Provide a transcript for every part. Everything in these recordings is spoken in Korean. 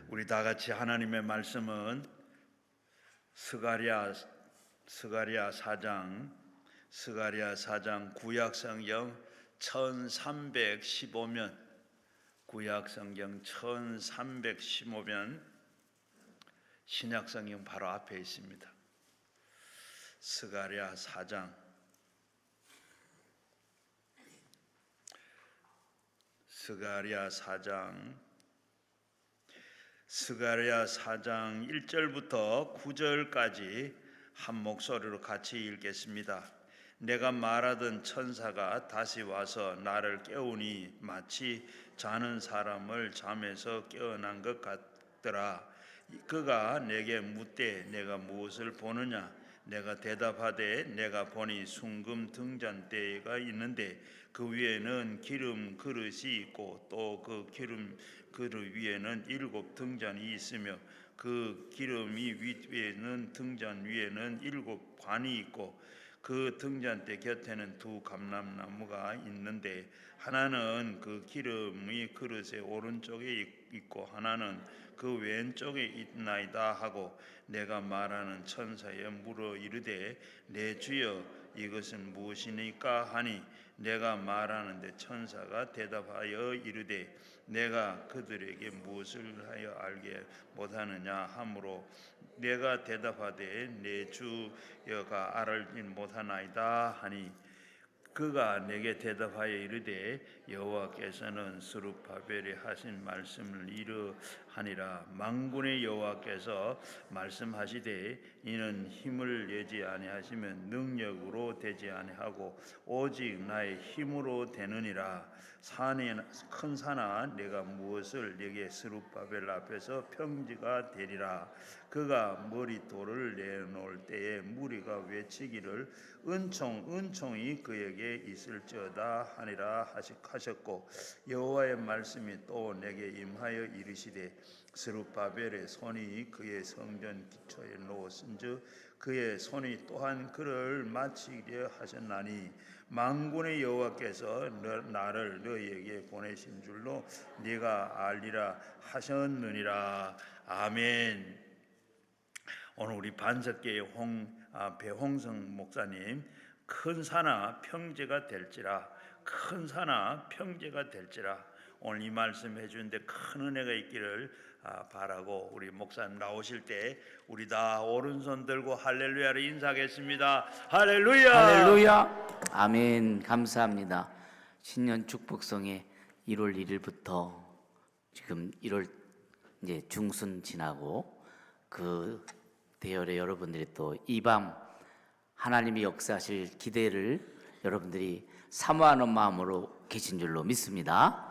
우리 다 같이 하나님의 말씀은 스가랴 4장 구약성경 1315면 구약성경 1315면 신약성경 바로 앞에 있습니다. 스가랴 4장 스가랴 4장 1절부터 9절까지 한 목소리로 같이 읽겠습니다. 내가 말하던 천사가 다시 와서 나를 깨우니 마치 자는 사람을 잠에서 깨어난 것 같더라. 그가 내게 묻되 내가 무엇을 보느냐? 내가 대답하되 내가 보니 순금 등잔대가 있는데 그 위에는 기름 그릇이 있고 또 그 기름 그릇 위에는 7 등잔이 있으며 그 기름이 위에는 등잔 위에는 7 관이 있고 그 등잔대 곁에는 2 감람나무가 있는데 하나는 그 기름의 그릇의 오른쪽에 있고 하나는 그 왼쪽에 있나이다 하고 내가 말하는 천사에 물어 이르되 내 주여 이것은 무엇이니까 하니 내가 말하는데 천사가 대답하여 이르되 내가 그들에게 무엇을 하여 알게 못하느냐 하므로 내가 대답하되 내 주여가 알지 못하나이다 하니 그가 내게 대답하여 이르되 여호와께서는 스룹바벨에 하신 말씀을 이러하니라. 만군의 여호와께서 말씀하시되 이는 힘을 내지 아니하시면 능력으로 되지 아니하고 오직 나의 힘으로 되느니라. 큰 산아 내가 무엇을 내게 스룹바벨 앞에서 평지가 되리라. 그가 머릿돌을 내놓을 때에 무리가 외치기를 은총이 그에게 있을지어다 하니라 하셨고 여호와의 말씀이 또 내게 임하여 이르시되 스룹바벨의 손이 그의 성전 기초에 놓았은즉 그의 손이 또한 그를 마치려 하셨나니 만군의 여호와께서 나를 너희에게 보내신 줄로 네가 알리라 하셨느니라. 아멘. 오늘 우리 반석계의 배홍성 목사님 큰 산아 평지가 될지라 오늘 이 말씀 해주는데 큰 은혜가 있기를 바라고 우리 목사님 나오실 때 우리 다 오른손 들고 할렐루야를 인사하겠습니다. 할렐루야. 아멘. 감사합니다. 신년 축복성에 1월 1일부터 지금 1월 이제 중순 지나고 그 대열에 여러분들이 또 이 밤 하나님이 역사하실 기대를 여러분들이 사모하는 마음으로 계신 줄로 믿습니다.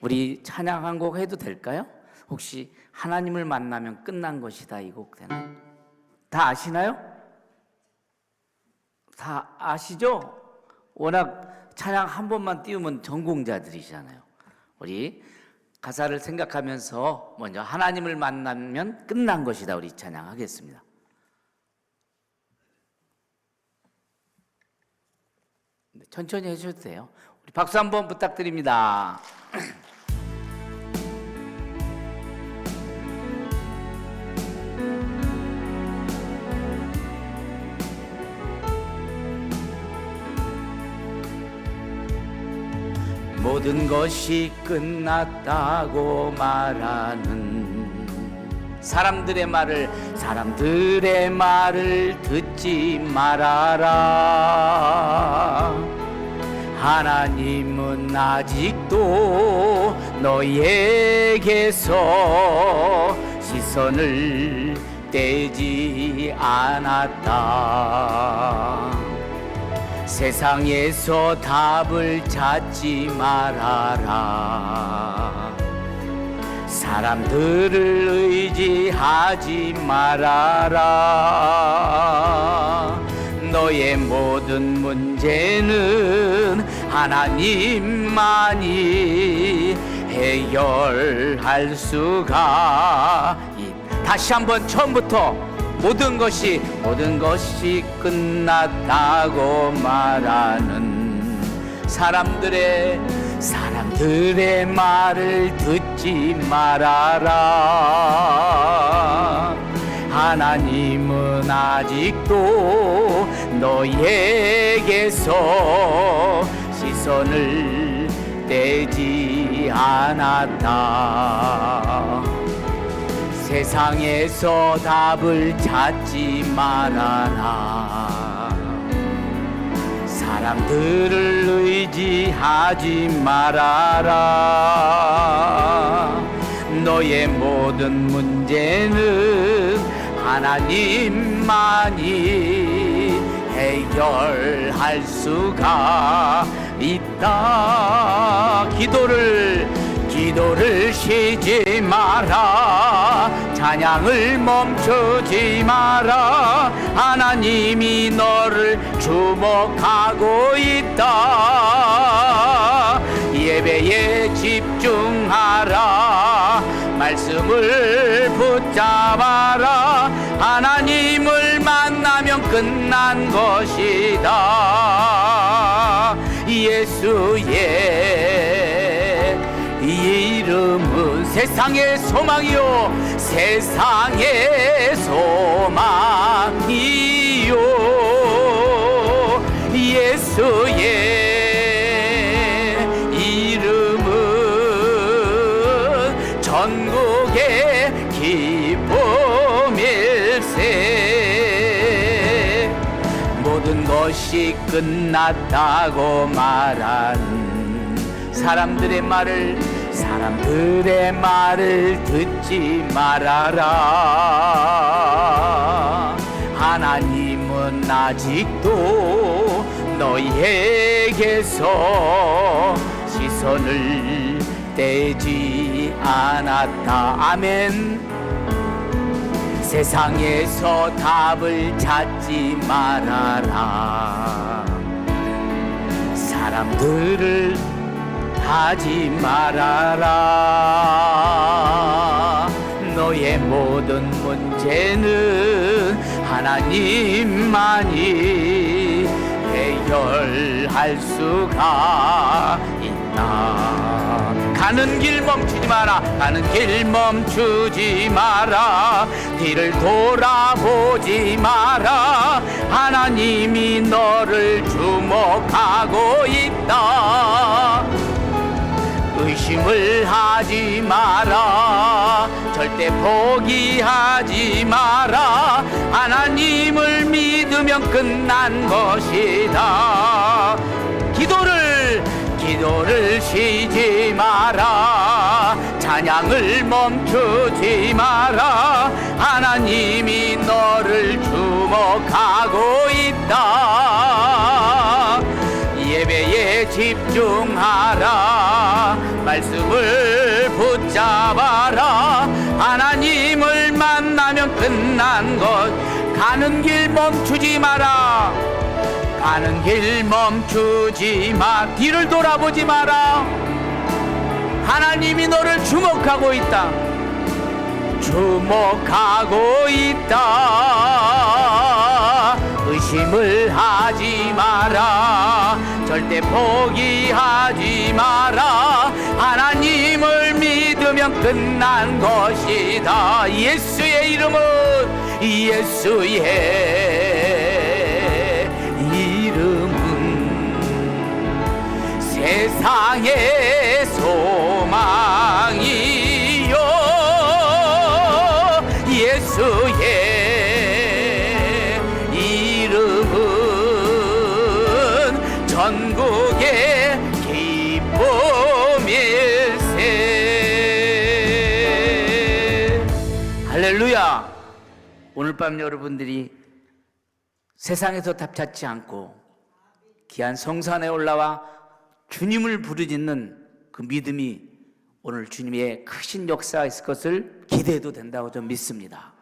우리 찬양 한 곡 해도 될까요? 혹시 하나님을 만나면 끝난 것이다 이 곡 되나요? 다 아시나요? 다 아시죠? 워낙 찬양 한 번만 띄우면 전공자들이잖아요. 우리 가사를 생각하면서 먼저 하나님을 만나면 끝난 것이다 우리 찬양하겠습니다. 천천히 해주셔도 돼요. 우리 박수 한번 부탁드립니다. 모든 것이 끝났다고 말하는 사람들의 말을 듣지 말아라. 하나님은 아직도 너에게서 시선을 떼지 않았다. 세상에서 답을 찾지 말아라. 사람들을 의지하지 말아라. 너의 모든 문제는 하나님만이 해결할 수가 있다. 다시 한번 처음부터 모든 것이 끝났다고 말하는 사람들의 말을 듣지 말아라. 아직도 너에게서 시선을 떼지 않았다. 세상에서 답을 찾지 말아라. 사람들을 의지하지 말아라. 너의 모든 문제는 하나님만이 해결할 수가 있다. 기도를 쉬지 마라. 찬양을 멈추지 마라. 하나님이 너를 주목하고 있다. 예배에 집중하라. 말씀을 붙잡아라. 하나님을 만나면 끝난 것이다. 예수의 이름은 세상의 소망이요, 세상의 소망이요. 예수의 이름은 전국의 기쁨일세. 모든 것이 끝났다고 말한 사람들의 말을 듣지 말아라. 하나님은 아직도 너희에게서 시선을 떼지 않았다. 아멘. 세상에서 답을 찾지 말아라. 사람들을 하지 말아라. 너의 모든 문제는 하나님만이 해결할 수가 있다. 가는 길 멈추지 마라. 가는 길 멈추지 마라. 뒤를 돌아보지 마라. 하나님이 너를 주목하고 있다. 의심을 하지 마라. 절대 포기하지 마라. 하나님을 믿으면 끝난 것이다. 기도를 쉬지 마라. 찬양을 멈추지 마라. 하나님이 너를 주목하고 있다. 예배에 집중하라. 말씀을 붙잡아라. 하나님을 만나면 끝난 것. 가는 길 멈추지 마라. 가는 길 멈추지 마. 뒤를 돌아보지 마라. 하나님이 너를 주목하고 있다. 주목하고 있다. 의심을 하지 마라. 절대 포기하지 마라. 하나님을 믿으면 끝난 것이다. 예수의 이름은 세상의 소망이요. 예수의 이름은 전국의 기쁨일세. 할렐루야. 오늘 밤 여러분들이 세상에서 답 찾지 않고 귀한 성산에 올라와 주님을 부르짖는 그 믿음이 오늘 주님의 크신 역사가 있을 것을 기대해도 된다고 좀 믿습니다.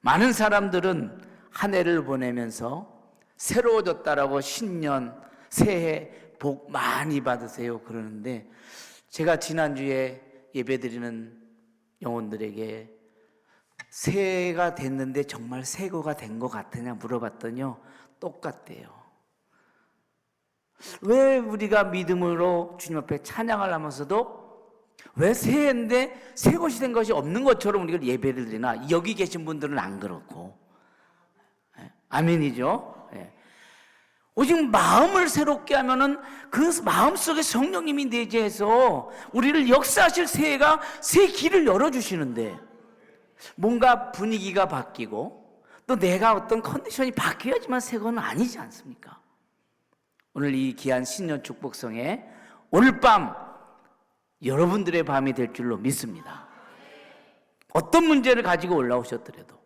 많은 사람들은 한 해를 보내면서 새로워졌다라고 신년 새해 복 많이 받으세요 그러는데, 제가 지난주에 예배드리는 영혼들에게 새해가 됐는데 정말 새해가 된 것 같으냐 물어봤더니요, 똑같대요. 왜 우리가 믿음으로 주님 앞에 찬양을 하면서도 왜 새해인데 새 것이 된 것이 없는 것처럼 우리가 예배를 드리나? 여기 계신 분들은 안 그렇고, 아멘이죠. 예. 오직 마음을 새롭게 하면은 그 마음속에 성령님이 내재해서 우리를 역사하실 새 길을 열어주시는데, 뭔가 분위기가 바뀌고 또 내가 어떤 컨디션이 바뀌어야지만 새 건 아니지 않습니까? 오늘 이 귀한 신년 축복성에 오늘 밤 여러분들의 밤이 될 줄로 믿습니다. 어떤 문제를 가지고 올라오셨더라도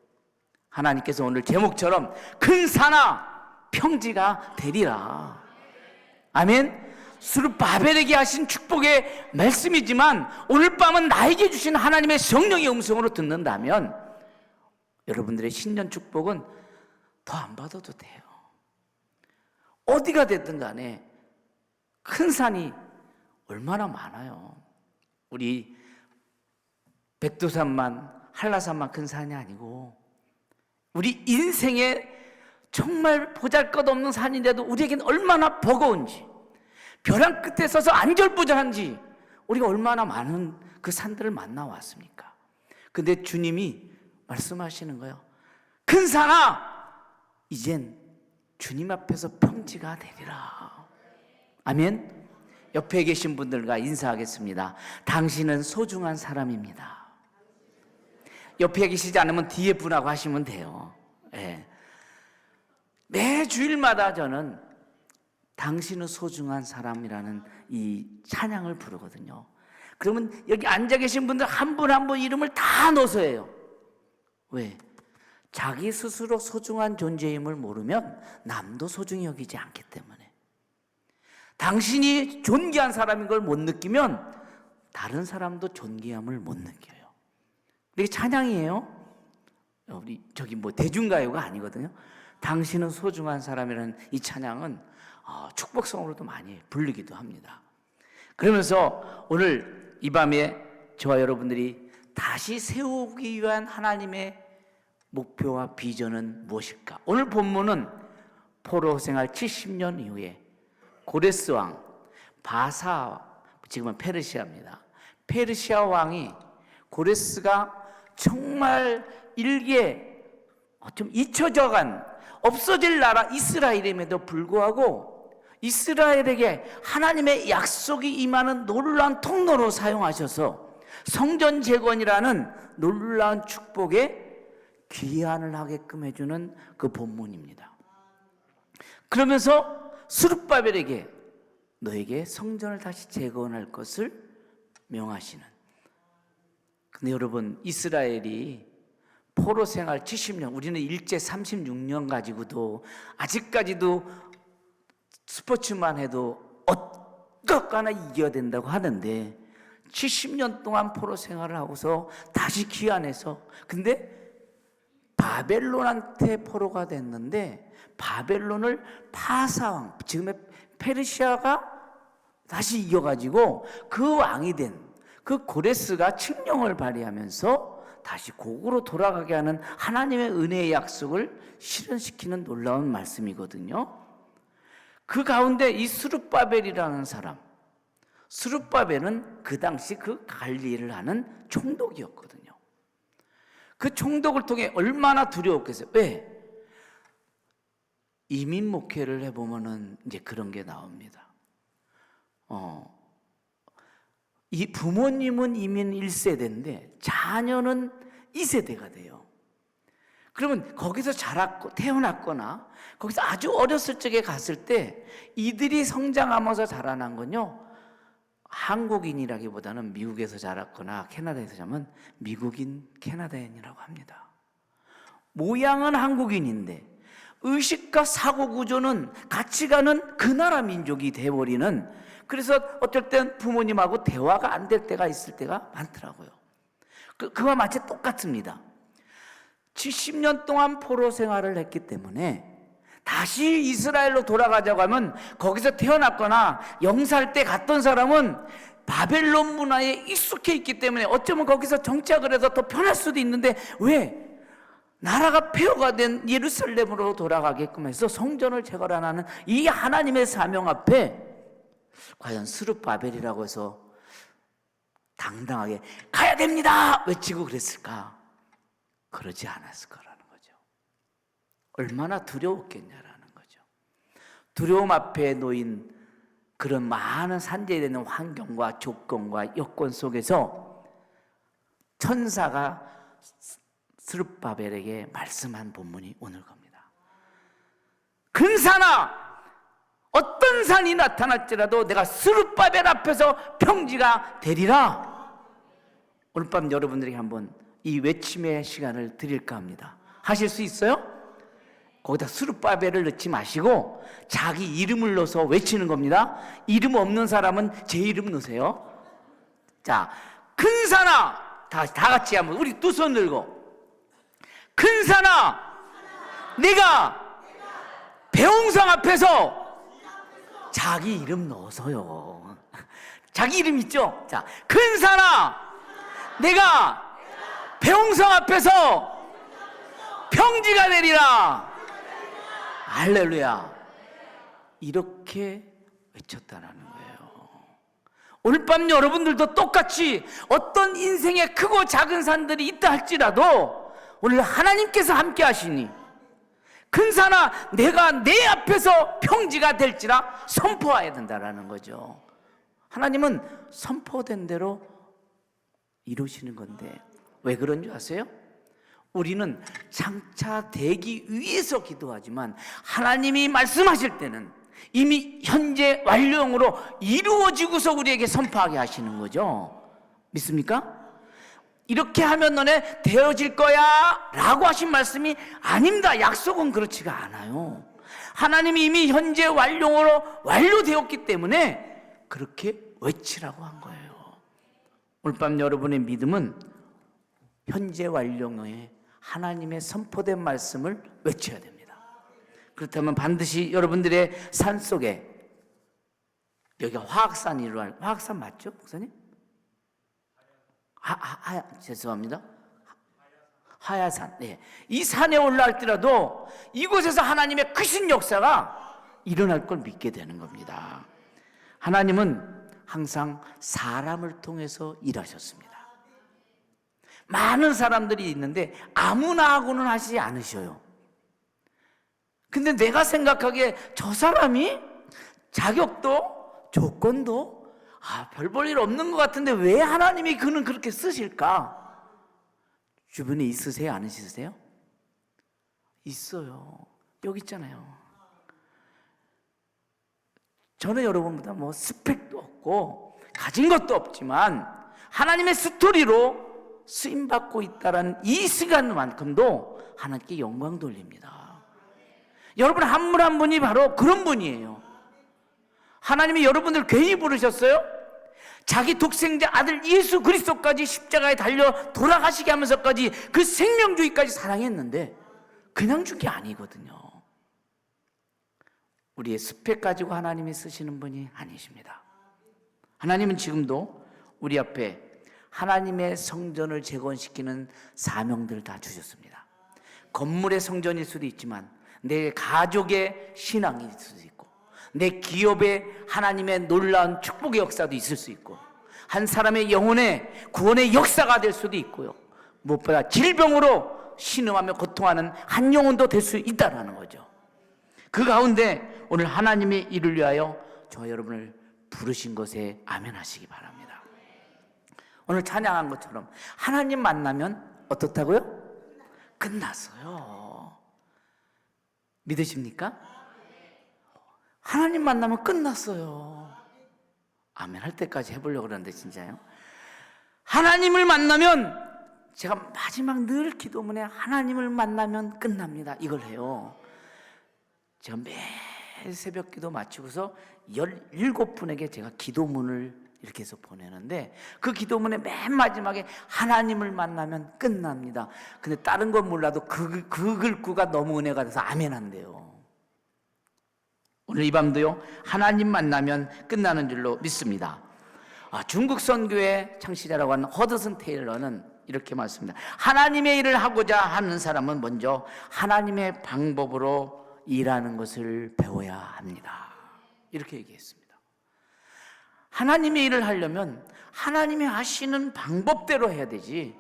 하나님께서 오늘 제목처럼 큰 산아 평지가 되리라. 아멘. 스룹바벨에게 하신 축복의 말씀이지만 오늘 밤은 나에게 주신 하나님의 성령의 음성으로 듣는다면 여러분들의 신년 축복은 더 안 받아도 돼요. 어디가 됐든 간에 큰 산이 얼마나 많아요. 우리 백두산만, 한라산만 큰 산이 아니고 우리 인생에 정말 보잘것없는 산인데도 우리에겐 얼마나 버거운지, 벼랑 끝에 서서 안절부절한지 우리가 얼마나 많은 그 산들을 만나왔습니까? 근데 주님이 말씀하시는 거예요. 큰 산아, 이젠 주님 앞에서 평지가 되리라. 아멘. 옆에 계신 분들과 인사하겠습니다. 당신은 소중한 사람입니다. 옆에 계시지 않으면 뒤에 분하고 하시면 돼요. 네. 매 주일마다 저는 당신은 소중한 사람이라는 이 찬양을 부르거든요. 그러면 여기 앉아 계신 분들 한 분 한 분 이름을 다 넣어서 해요. 왜? 자기 스스로 소중한 존재임을 모르면 남도 소중히 여기지 않기 때문에. 당신이 존귀한 사람인 걸 못 느끼면 다른 사람도 존귀함을 못 느껴요. 이게 찬양이에요. 우리 저기 뭐 대중가요가 아니거든요. 당신은 소중한 사람이라는 이 찬양은 축복성으로도 많이 부르기도 합니다. 그러면서 오늘 이 밤에 저와 여러분들이 다시 세우기 위한 하나님의 목표와 비전은 무엇일까? 오늘 본문은 포로 생활 70년 이후에 고레스 왕, 바사, 지금은 페르시아입니다. 페르시아 왕이 고레스가 정말 일개 좀 잊혀져간 없어질 나라 이스라엘임에도 불구하고 이스라엘에게 하나님의 약속이 임하는 놀라운 통로로 사용하셔서 성전 재건이라는 놀라운 축복에 귀환을 하게끔 해주는 그 본문입니다. 그러면서 스룹바벨에게 너에게 성전을 다시 재건할 것을 명하시는. 근데 여러분, 이스라엘이 포로 생활 70년, 우리는 일제 36년 가지고도 아직까지도 스포츠만 해도 어떻거나 이겨야 된다고 하는데 70년 동안 포로 생활을 하고서 다시 귀환해서, 근데 바벨론한테 포로가 됐는데 바벨론을 파사왕, 지금의 페르시아가 다시 이겨가지고 그 왕이 된 그 고레스가 칙령을 발휘하면서 다시 고국으로 돌아가게 하는 하나님의 은혜의 약속을 실현시키는 놀라운 말씀이거든요. 그 가운데 이 스룹바벨이라는 사람, 스룹바벨은 그 당시 그 관리를 하는 총독이었거든요. 그 총독을 통해 얼마나 두려웠겠어요. 왜? 이민 목회를 해보면은 이제 그런 게 나옵니다. 이 부모님은 이민 1세대인데 자녀는 2세대가 돼요. 그러면 거기서 태어났거나 거기서 아주 어렸을 적에 갔을 때 이들이 성장하면서 자라난 건요, 한국인이라기보다는 미국에서 자랐거나 캐나다에서 자면 미국인 캐나다인이라고 합니다. 모양은 한국인인데 의식과 사고 구조는 가치관은 그 나라 민족이 돼버리는, 그래서 어떨 땐 부모님하고 대화가 안 될 때가 있을 때가 많더라고요. 그와 마치 똑같습니다. 70년 동안 포로 생활을 했기 때문에 다시 이스라엘로 돌아가자고 하면 거기서 태어났거나 영살 때 갔던 사람은 바벨론 문화에 익숙해 있기 때문에 어쩌면 거기서 정착을 해서 더 편할 수도 있는데, 왜? 나라가 폐허가 된 예루살렘으로 돌아가게끔 해서 성전을 재건하는 이 하나님의 사명 앞에 과연 스룹바벨이라고 해서 당당하게 가야 됩니다 외치고 그랬을까? 그러지 않았을 거라는 거죠. 얼마나 두려웠겠냐라는 거죠. 두려움 앞에 놓인 그런 많은 산재되는 환경과 조건과 여건 속에서 천사가 스룹바벨에게 말씀한 본문이 오늘 겁니다. 근산아, 어떤 산이 나타날지라도 내가 스룹바벨 앞에서 평지가 되리라. 오늘 밤 여러분들에게 한번 이 외침의 시간을 드릴까 합니다. 하실 수 있어요? 거기다 스룹바벨을 넣지 마시고 자기 이름을 넣어서 외치는 겁니다. 이름 없는 사람은 제 이름 넣으세요. 자, 근산아, 다 같이 한번 우리 두 손 들고, 근산아, 내가 배홍성 앞에서 자기 이름 넣어서요. 자기 이름 있죠? 자, 근산아, 내가 배홍성 앞에서 평지가 되리라. 할렐루야. 이렇게 외쳤다는 거예요. 오늘 밤 여러분들도 똑같이 어떤 인생에 크고 작은 산들이 있다 할지라도 오늘 하나님께서 함께 하시니 근산아, 내가 내 앞에서 평지가 될지라 선포해야 된다라는 거죠. 하나님은 선포된 대로 이루시는 건데 왜 그런 줄 아세요? 우리는 장차 되기 위해서 기도하지만 하나님이 말씀하실 때는 이미 현재 완료형으로 이루어지고서 우리에게 선포하게 하시는 거죠. 믿습니까? 이렇게 하면 너네 되어질 거야 라고 하신 말씀이 아닙니다. 약속은 그렇지가 않아요. 하나님이 이미 현재 완료형으로 완료되었기 때문에 그렇게 외치라고 한 거예요. 오늘 밤 여러분의 믿음은 현재 완료형에 하나님의 선포된 말씀을 외쳐야 됩니다. 그렇다면 반드시 여러분들의 산 속에, 여기가 화학산이로, 화학산 맞죠, 목사님? 죄송합니다. 하야산. 네. 이 산에 올라갈지라도 이곳에서 하나님의 크신 역사가 일어날 걸 믿게 되는 겁니다. 하나님은 항상 사람을 통해서 일하셨습니다. 많은 사람들이 있는데 아무나 하고는 하시지 않으셔요. 근데 내가 생각하기에 저 사람이 자격도 조건도 별 볼 일 없는 것 같은데 왜 하나님이 그는 그렇게 쓰실까? 주변에 있으세요? 안 있으세요? 있어요. 여기 있잖아요. 저는 여러분보다 뭐 스펙도 없고 가진 것도 없지만 하나님의 스토리로 쓰임받고 있다는 이 시간만큼도 하나님께 영광 돌립니다. 여러분 한 분 한 분이 바로 그런 분이에요. 하나님이 여러분들 괜히 부르셨어요? 자기 독생자 아들 예수 그리스도까지 십자가에 달려 돌아가시게 하면서까지 그 생명주의까지 사랑했는데 그냥 준 게 아니거든요. 우리의 스펙 가지고 하나님이 쓰시는 분이 아니십니다. 하나님은 지금도 우리 앞에 하나님의 성전을 재건시키는 사명들을 다 주셨습니다. 건물의 성전일 수도 있지만 내 가족의 신앙일 수도 있고 내 기업의 하나님의 놀라운 축복의 역사도 있을 수 있고 한 사람의 영혼의 구원의 역사가 될 수도 있고요. 무엇보다 질병으로 신음하며 고통하는 한 영혼도 될 수 있다는 거죠. 그 가운데 오늘 하나님의 일을 위하여 저 여러분을 부르신 것에 아멘 하시기 바랍니다. 오늘 찬양한 것처럼 하나님 만나면 어떻다고요? 끝났어요. 믿으십니까? 하나님 만나면 끝났어요. 아멘 할 때까지 해보려고 그러는데 진짜요? 하나님을 만나면, 제가 마지막 늘 기도문에 하나님을 만나면 끝납니다 이걸 해요. 제가 매일 새벽 기도 마치고서 17분에게 제가 기도문을 이렇게 해서 보내는데 그 기도문의 맨 마지막에 하나님을 만나면 끝납니다. 근데 다른 건 몰라도 그 글구가 너무 은혜가 돼서 아멘 한대요. 오늘 이 밤도요 하나님 만나면 끝나는 줄로 믿습니다. 중국 선교의 창시자라고 하는 허드슨 테일러는 이렇게 말씀합니다. 하나님의 일을 하고자 하는 사람은 먼저 하나님의 방법으로 일하는 것을 배워야 합니다. 이렇게 얘기했습니다. 하나님의 일을 하려면 하나님이 하시는 방법대로 해야 되지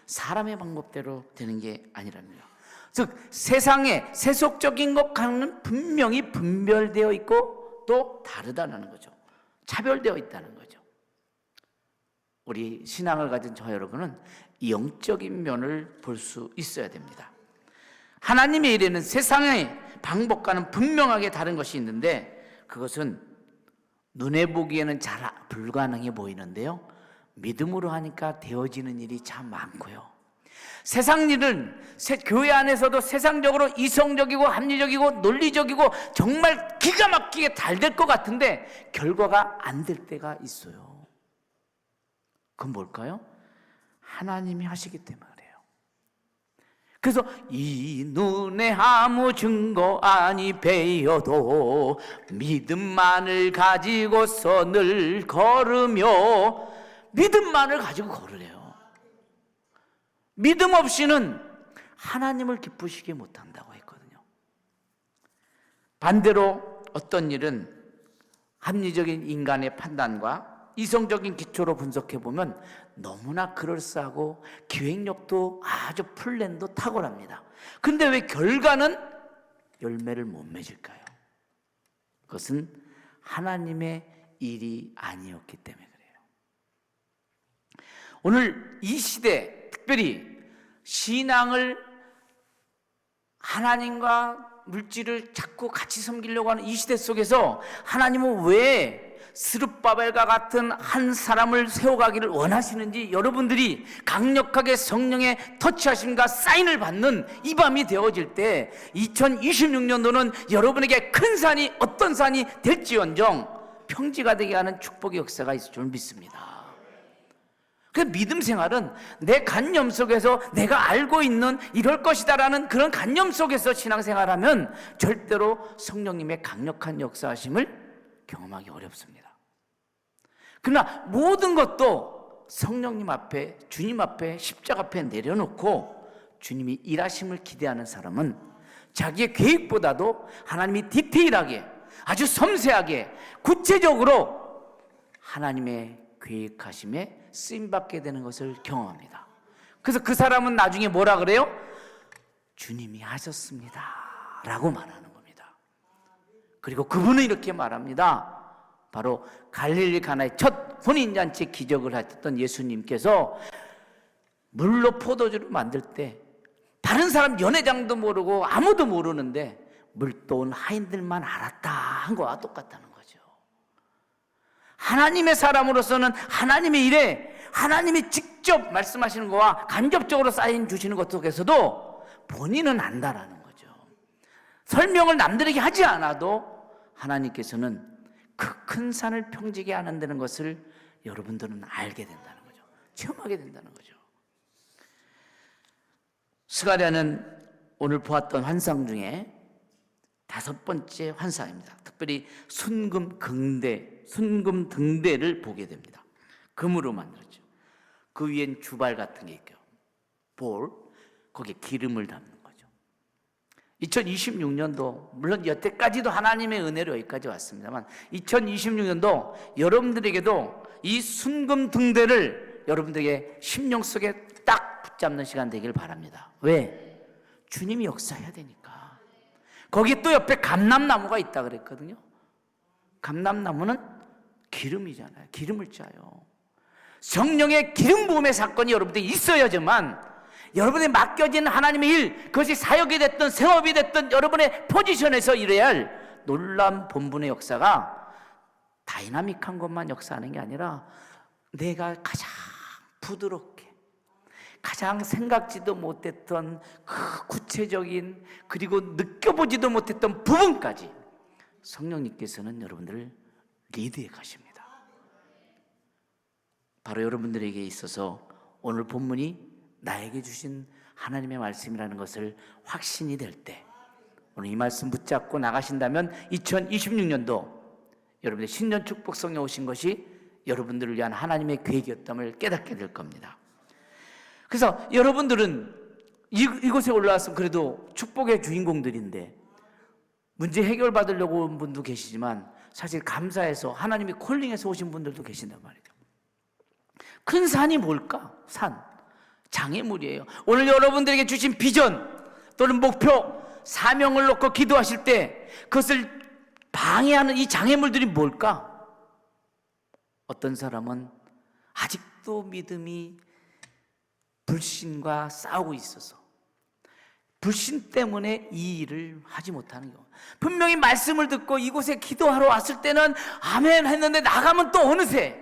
사람의 방법대로 되는 게 아니랍니다. 즉 세상에 세속적인 것과는 분명히 분별되어 있고 또 다르다는 거죠. 차별되어 있다는 거죠. 우리 신앙을 가진 저 여러분은 영적인 면을 볼 수 있어야 됩니다. 하나님의 일에는 세상의 방법과는 분명하게 다른 것이 있는데 그것은 눈에 보기에는 잘 불가능해 보이는데요, 믿음으로 하니까 되어지는 일이 참 많고요. 세상 일은 교회 안에서도 세상적으로 이성적이고 합리적이고 논리적이고 정말 기가 막히게 잘 될 것 같은데 결과가 안 될 때가 있어요. 그건 뭘까요? 하나님이 하시기 때문에 그래요. 그래서 이 눈에 아무 증거 아니 베어도 믿음만을 가지고서 늘 걸으며, 믿음만을 가지고 걸으래요. 믿음 없이는 하나님을 기쁘시게 못한다고 했거든요. 반대로 어떤 일은 합리적인 인간의 판단과 이성적인 기초로 분석해 보면 너무나 그럴싸하고 기획력도 아주 플랜도 탁월합니다. 근데 왜 결과는 열매를 못 맺을까요? 그것은 하나님의 일이 아니었기 때문에 그래요. 오늘 이 시대, 특별히 신앙을 하나님과 물질을 자꾸 같이 섬기려고 하는 이 시대 속에서 하나님은 왜 스룹바벨과 같은 한 사람을 세워가기를 원하시는지 여러분들이 강력하게 성령의 터치하심과 사인을 받는 이 밤이 되어질 때 2026년도는 여러분에게 큰 산이 어떤 산이 될지언정 평지가 되게 하는 축복의 역사가 있을 줄 믿습니다. 그 믿음 생활은 내 관념 속에서 내가 알고 있는 이럴 것이다라는 그런 관념 속에서 신앙생활하면 절대로 성령님의 강력한 역사하심을 경험하기 어렵습니다. 그러나 모든 것도 성령님 앞에, 주님 앞에, 십자가 앞에 내려놓고 주님이 일하심을 기대하는 사람은 자기의 계획보다도 하나님이 디테일하게, 아주 섬세하게, 구체적으로 하나님의 계획하심에 쓰임받게 되는 것을 경험합니다. 그래서 그 사람은 나중에 뭐라 그래요? 주님이 하셨습니다 라고 말하는 겁니다. 그리고 그분은 이렇게 말합니다. 바로 갈릴리 가나의 첫 혼인잔치 기적을 하셨던 예수님께서 물로 포도주를 만들 때 다른 사람 연회장도 모르고 아무도 모르는데 물도온 하인들만 알았다 한 거와 똑같다는 거죠. 하나님의 사람으로서는 하나님의 일에 하나님이 직접 말씀하시는 거와 간접적으로 사인 주시는 것 속에서도 본인은 안다라는 거죠. 설명을 남들에게 하지 않아도 하나님께서는 그 큰 산을 평지게 하는다는 것을 여러분들은 알게 된다는 거죠. 체험하게 된다는 거죠. 스가랴는 오늘 보았던 환상 중에 5번째 환상입니다. 특별히 순금 등대를 보게 됩니다. 금으로 만들었죠. 그 위엔 주발 같은 게 있고 볼, 거기에 기름을 담는 거죠. 2026년도 물론 여태까지도 하나님의 은혜로 여기까지 왔습니다만 2026년도 여러분들에게도 이 순금 등대를 여러분들에게 심령 속에 딱 붙잡는 시간 되길 바랍니다. 왜? 주님이 역사해야 되니까. 거기 또 옆에 감람나무가 있다 그랬거든요. 감람나무는 기름이잖아요. 기름을 짜요. 성령의 기름 부음의 사건이 여러분들이 있어야지만 여러분이 맡겨진 하나님의 일, 그것이 사역이 됐든 생업이 됐든 여러분의 포지션에서 일해야 할 놀라운 본분의 역사가 다이나믹한 것만 역사하는 게 아니라 내가 가장 부드럽게, 가장 생각지도 못했던 그 구체적인, 그리고 느껴보지도 못했던 부분까지 성령님께서는 여러분들을 리드해 가십니다. 바로 여러분들에게 있어서 오늘 본문이 나에게 주신 하나님의 말씀이라는 것을 확신이 될 때, 오늘 이 말씀 붙잡고 나가신다면 2026년도 여러분의 신년 축복성에 오신 것이 여러분들을 위한 하나님의 계획이었음을 깨닫게 될 겁니다. 그래서 여러분들은 이곳에 올라왔으면 그래도 축복의 주인공들인데 문제 해결 받으려고 온 분도 계시지만 사실 감사해서 하나님이 콜링해서 오신 분들도 계신단 말이죠. 큰 산이 뭘까? 산, 장애물이에요. 오늘 여러분들에게 주신 비전, 또는 목표, 사명을 놓고 기도하실 때 그것을 방해하는 이 장애물들이 뭘까? 어떤 사람은 아직도 믿음이 불신과 싸우고 있어서 불신 때문에 이 일을 하지 못하는 경우, 분명히 말씀을 듣고 이곳에 기도하러 왔을 때는 아멘 했는데 나가면 또 어느새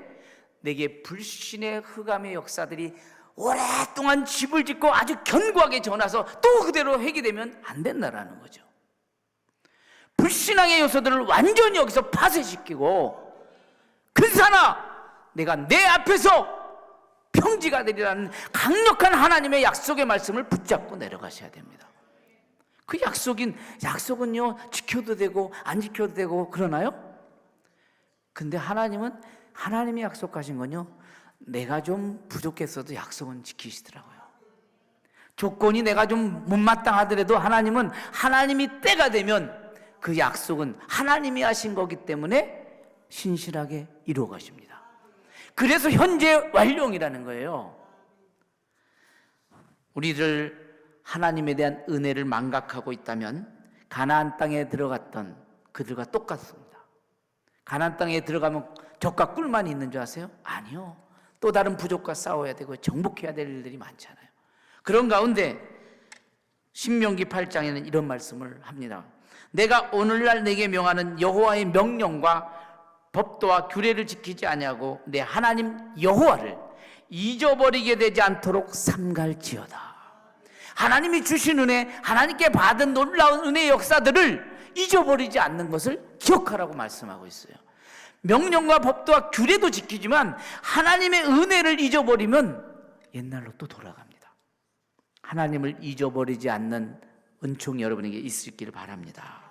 내게 불신의 흑암의 역사들이 오랫동안 집을 짓고 아주 견고하게 전화서 또 그대로 회귀되면 안 된다라는 거죠. 불신앙의 요소들을 완전히 여기서 파쇄시키고, 근사나 내가 내 앞에서 평지가 되리라는 강력한 하나님의 약속의 말씀을 붙잡고 내려가셔야 됩니다. 그 약속은요 지켜도 되고 안 지켜도 되고 그러나요? 근데 하나님이 약속하신 건요, 내가 좀 부족했어도 약속은 지키시더라고요. 조건이 내가 좀 못마땅하더라도 하나님은 하나님이 때가 되면 그 약속은 하나님이 하신 거기 때문에 신실하게 이루어 가십니다. 그래서 현재 완료이라는 거예요. 우리를 하나님에 대한 은혜를 망각하고 있다면 가나안 땅에 들어갔던 그들과 똑같습니다. 가나안 땅에 들어가면 젖과 꿀만 있는 줄 아세요? 아니요. 또 다른 부족과 싸워야 되고 정복해야 될 일들이 많잖아요. 그런 가운데 신명기 8장에는 이런 말씀을 합니다. 내가 오늘날 내게 명하는 여호와의 명령과 법도와 규례를 지키지 아니하고 내 하나님 여호와를 잊어버리게 되지 않도록 삼갈지어다. 하나님이 주신 은혜, 하나님께 받은 놀라운 은혜의 역사들을 잊어버리지 않는 것을 기억하라고 말씀하고 있어요. 명령과 법도와 규례도 지키지만 하나님의 은혜를 잊어버리면 옛날로 또 돌아갑니다. 하나님을 잊어버리지 않는 은총이 여러분에게 있기를 바랍니다.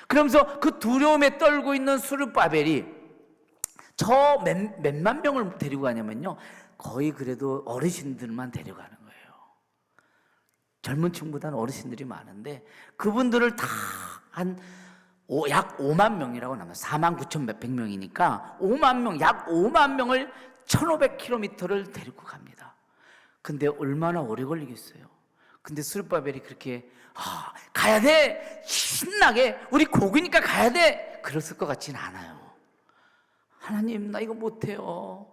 그러면서 그 두려움에 떨고 있는 스룹바벨이 저 몇만 명을 데리고 가냐면요, 거의 그래도 어르신들만 데려가는 거예요. 젊은 층보다는 어르신들이 많은데 그분들을 다 약 5만 명이라고 나면 4만 9천 몇백 명이니까 5만 명, 약 5만 명을 1500km를 데리고 갑니다. 근데 얼마나 오래 걸리겠어요? 근데 스룹바벨이 그렇게 가야 돼, 신나게 우리 고기니까 가야 돼, 그랬을 것 같지는 않아요. 하나님, 나 이거 못해요,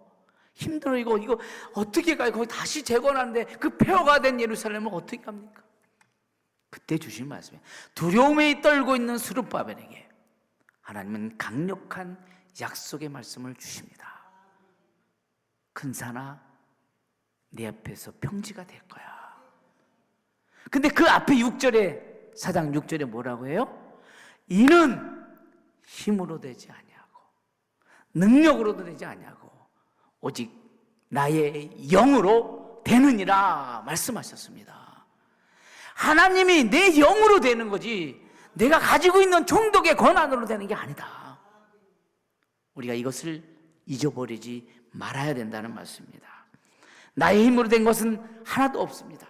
힘들어, 이거 어떻게 가요? 거기 다시 재건하는데 그 폐허가 된 예루살렘을 어떻게 갑니까? 그때 주신 말씀이에요. 두려움에 떨고 있는 스룹바벨에게 하나님은 강력한 약속의 말씀을 주십니다. 근사나 내 앞에서 평지가 될 거야. 근데 그 앞에 6절에, 4장 6절에 뭐라고 해요? 이는 힘으로 되지 아니하고 능력으로도 되지 아니하고 오직 나의 영으로 되느니라 말씀하셨습니다. 하나님이 내 영으로 되는 거지 내가 가지고 있는 총독의 권한으로 되는 게 아니다. 우리가 이것을 잊어버리지 말아야 된다는 말씀입니다. 나의 힘으로 된 것은 하나도 없습니다.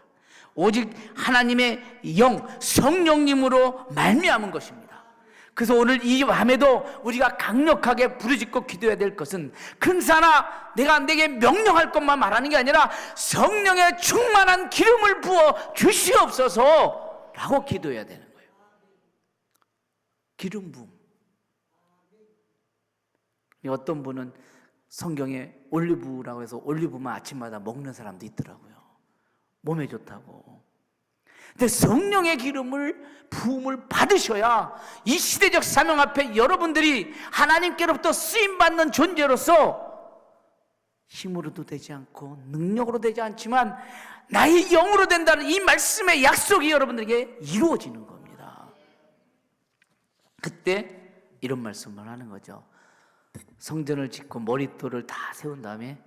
오직 하나님의 영, 성령님으로 말미암은 것입니다. 그래서 오늘 이 밤에도 우리가 강력하게 부르짖고 기도해야 될 것은, 근사나 내가 내게 명령할 것만 말하는 게 아니라 성령의 충만한 기름을 부어 주시옵소서 라고 기도해야 되는 거예요. 기름 부음. 어떤 분은 성경에 올리브라고 해서 올리브만 아침마다 먹는 사람도 있더라고요. 몸에 좋다고. 근데 성령의 기름을 부음을 받으셔야 이 시대적 사명 앞에 여러분들이 하나님께로부터 쓰임받는 존재로서 힘으로도 되지 않고 능력으로 되지 않지만 나의 영으로 된다는 이 말씀의 약속이 여러분들에게 이루어지는 겁니다. 그때 이런 말씀을 하는 거죠. 성전을 짓고 머릿돌을 다 세운 다음에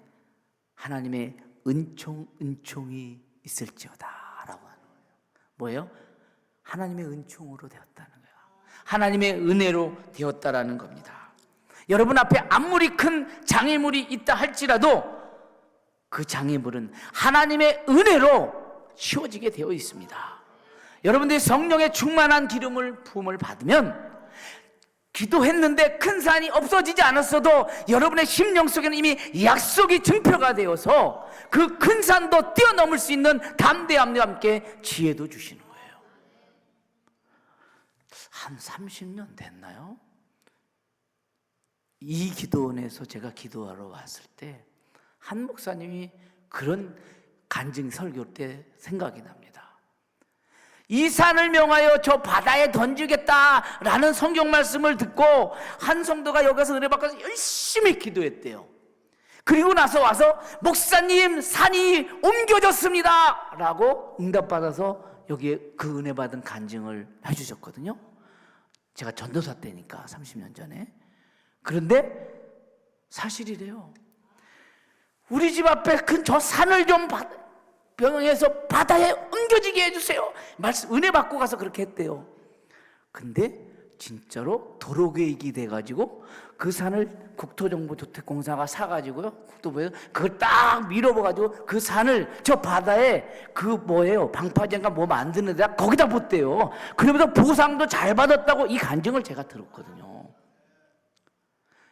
하나님의 은총이 있을지어다 라고 하는 거예요. 뭐예요? 하나님의 은총으로 되었다는 거예요. 하나님의 은혜로 되었다라는 겁니다. 여러분 앞에 아무리 큰 장애물이 있다 할지라도 그 장애물은 하나님의 은혜로 치워지게 되어 있습니다. 여러분들이 성령의 충만한 부음을 받으면 기도했는데 큰 산이 없어지지 않았어도 여러분의 심령 속에는 이미 약속이 증표가 되어서 그 큰 산도 뛰어넘을 수 있는 담대함과 함께 지혜도 주시는 거예요. 한 30년 됐나요? 이 기도원에서 제가 기도하러 왔을 때 한 목사님이 그런 간증 설교 때 생각이 납니다. 이 산을 명하여 저 바다에 던지겠다라는 성경 말씀을 듣고 한 성도가 여기서 은혜 받고 열심히 기도했대요. 그리고 나서 와서 목사님, 산이 옮겨졌습니다 라고 응답받아서 여기에 그 은혜 받은 간증을 해주셨거든요. 제가 전도사 때니까 30년 전에. 그런데 사실이래요. 우리 집 앞에 큰 저 산을 좀 병행해서 바다에 옮겨지게 해주세요. 말씀 은혜 받고 가서 그렇게 했대요. 근데 진짜로 도로 계획이 돼가지고 그 산을 국토정보주택공사가 사가지고요, 국토부에서 그걸 딱 밀어봐가지고 그 산을 저 바다에 그 뭐예요, 방파제인가 뭐 만드는 데다 거기다 붓대요. 그러면서 보상도 잘 받았다고 이 간증을 제가 들었거든요.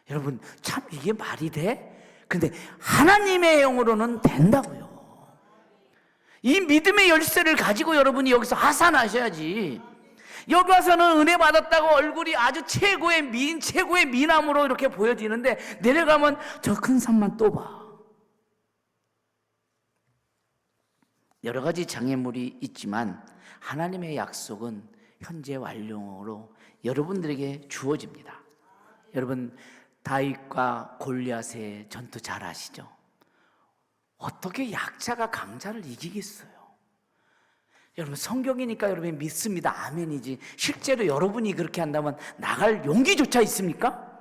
여러분, 참 이게 말이 돼? 근데 하나님의 영으로는 된다고요. 이 믿음의 열쇠를 가지고 여러분이 여기서 하산하셔야지. 여기 와서는 은혜 받았다고 얼굴이 아주 최고의 미인, 최고의 미남으로 이렇게 보여지는데 내려가면 저 큰 산만 또 봐. 여러 가지 장애물이 있지만 하나님의 약속은 현재 완료로 여러분들에게 주어집니다. 여러분, 다윗과 골리앗의 전투 잘 아시죠? 어떻게 약자가 강자를 이기겠어요? 여러분, 성경이니까 여러분이 믿습니다. 아멘이지. 실제로 여러분이 그렇게 한다면 나갈 용기조차 있습니까?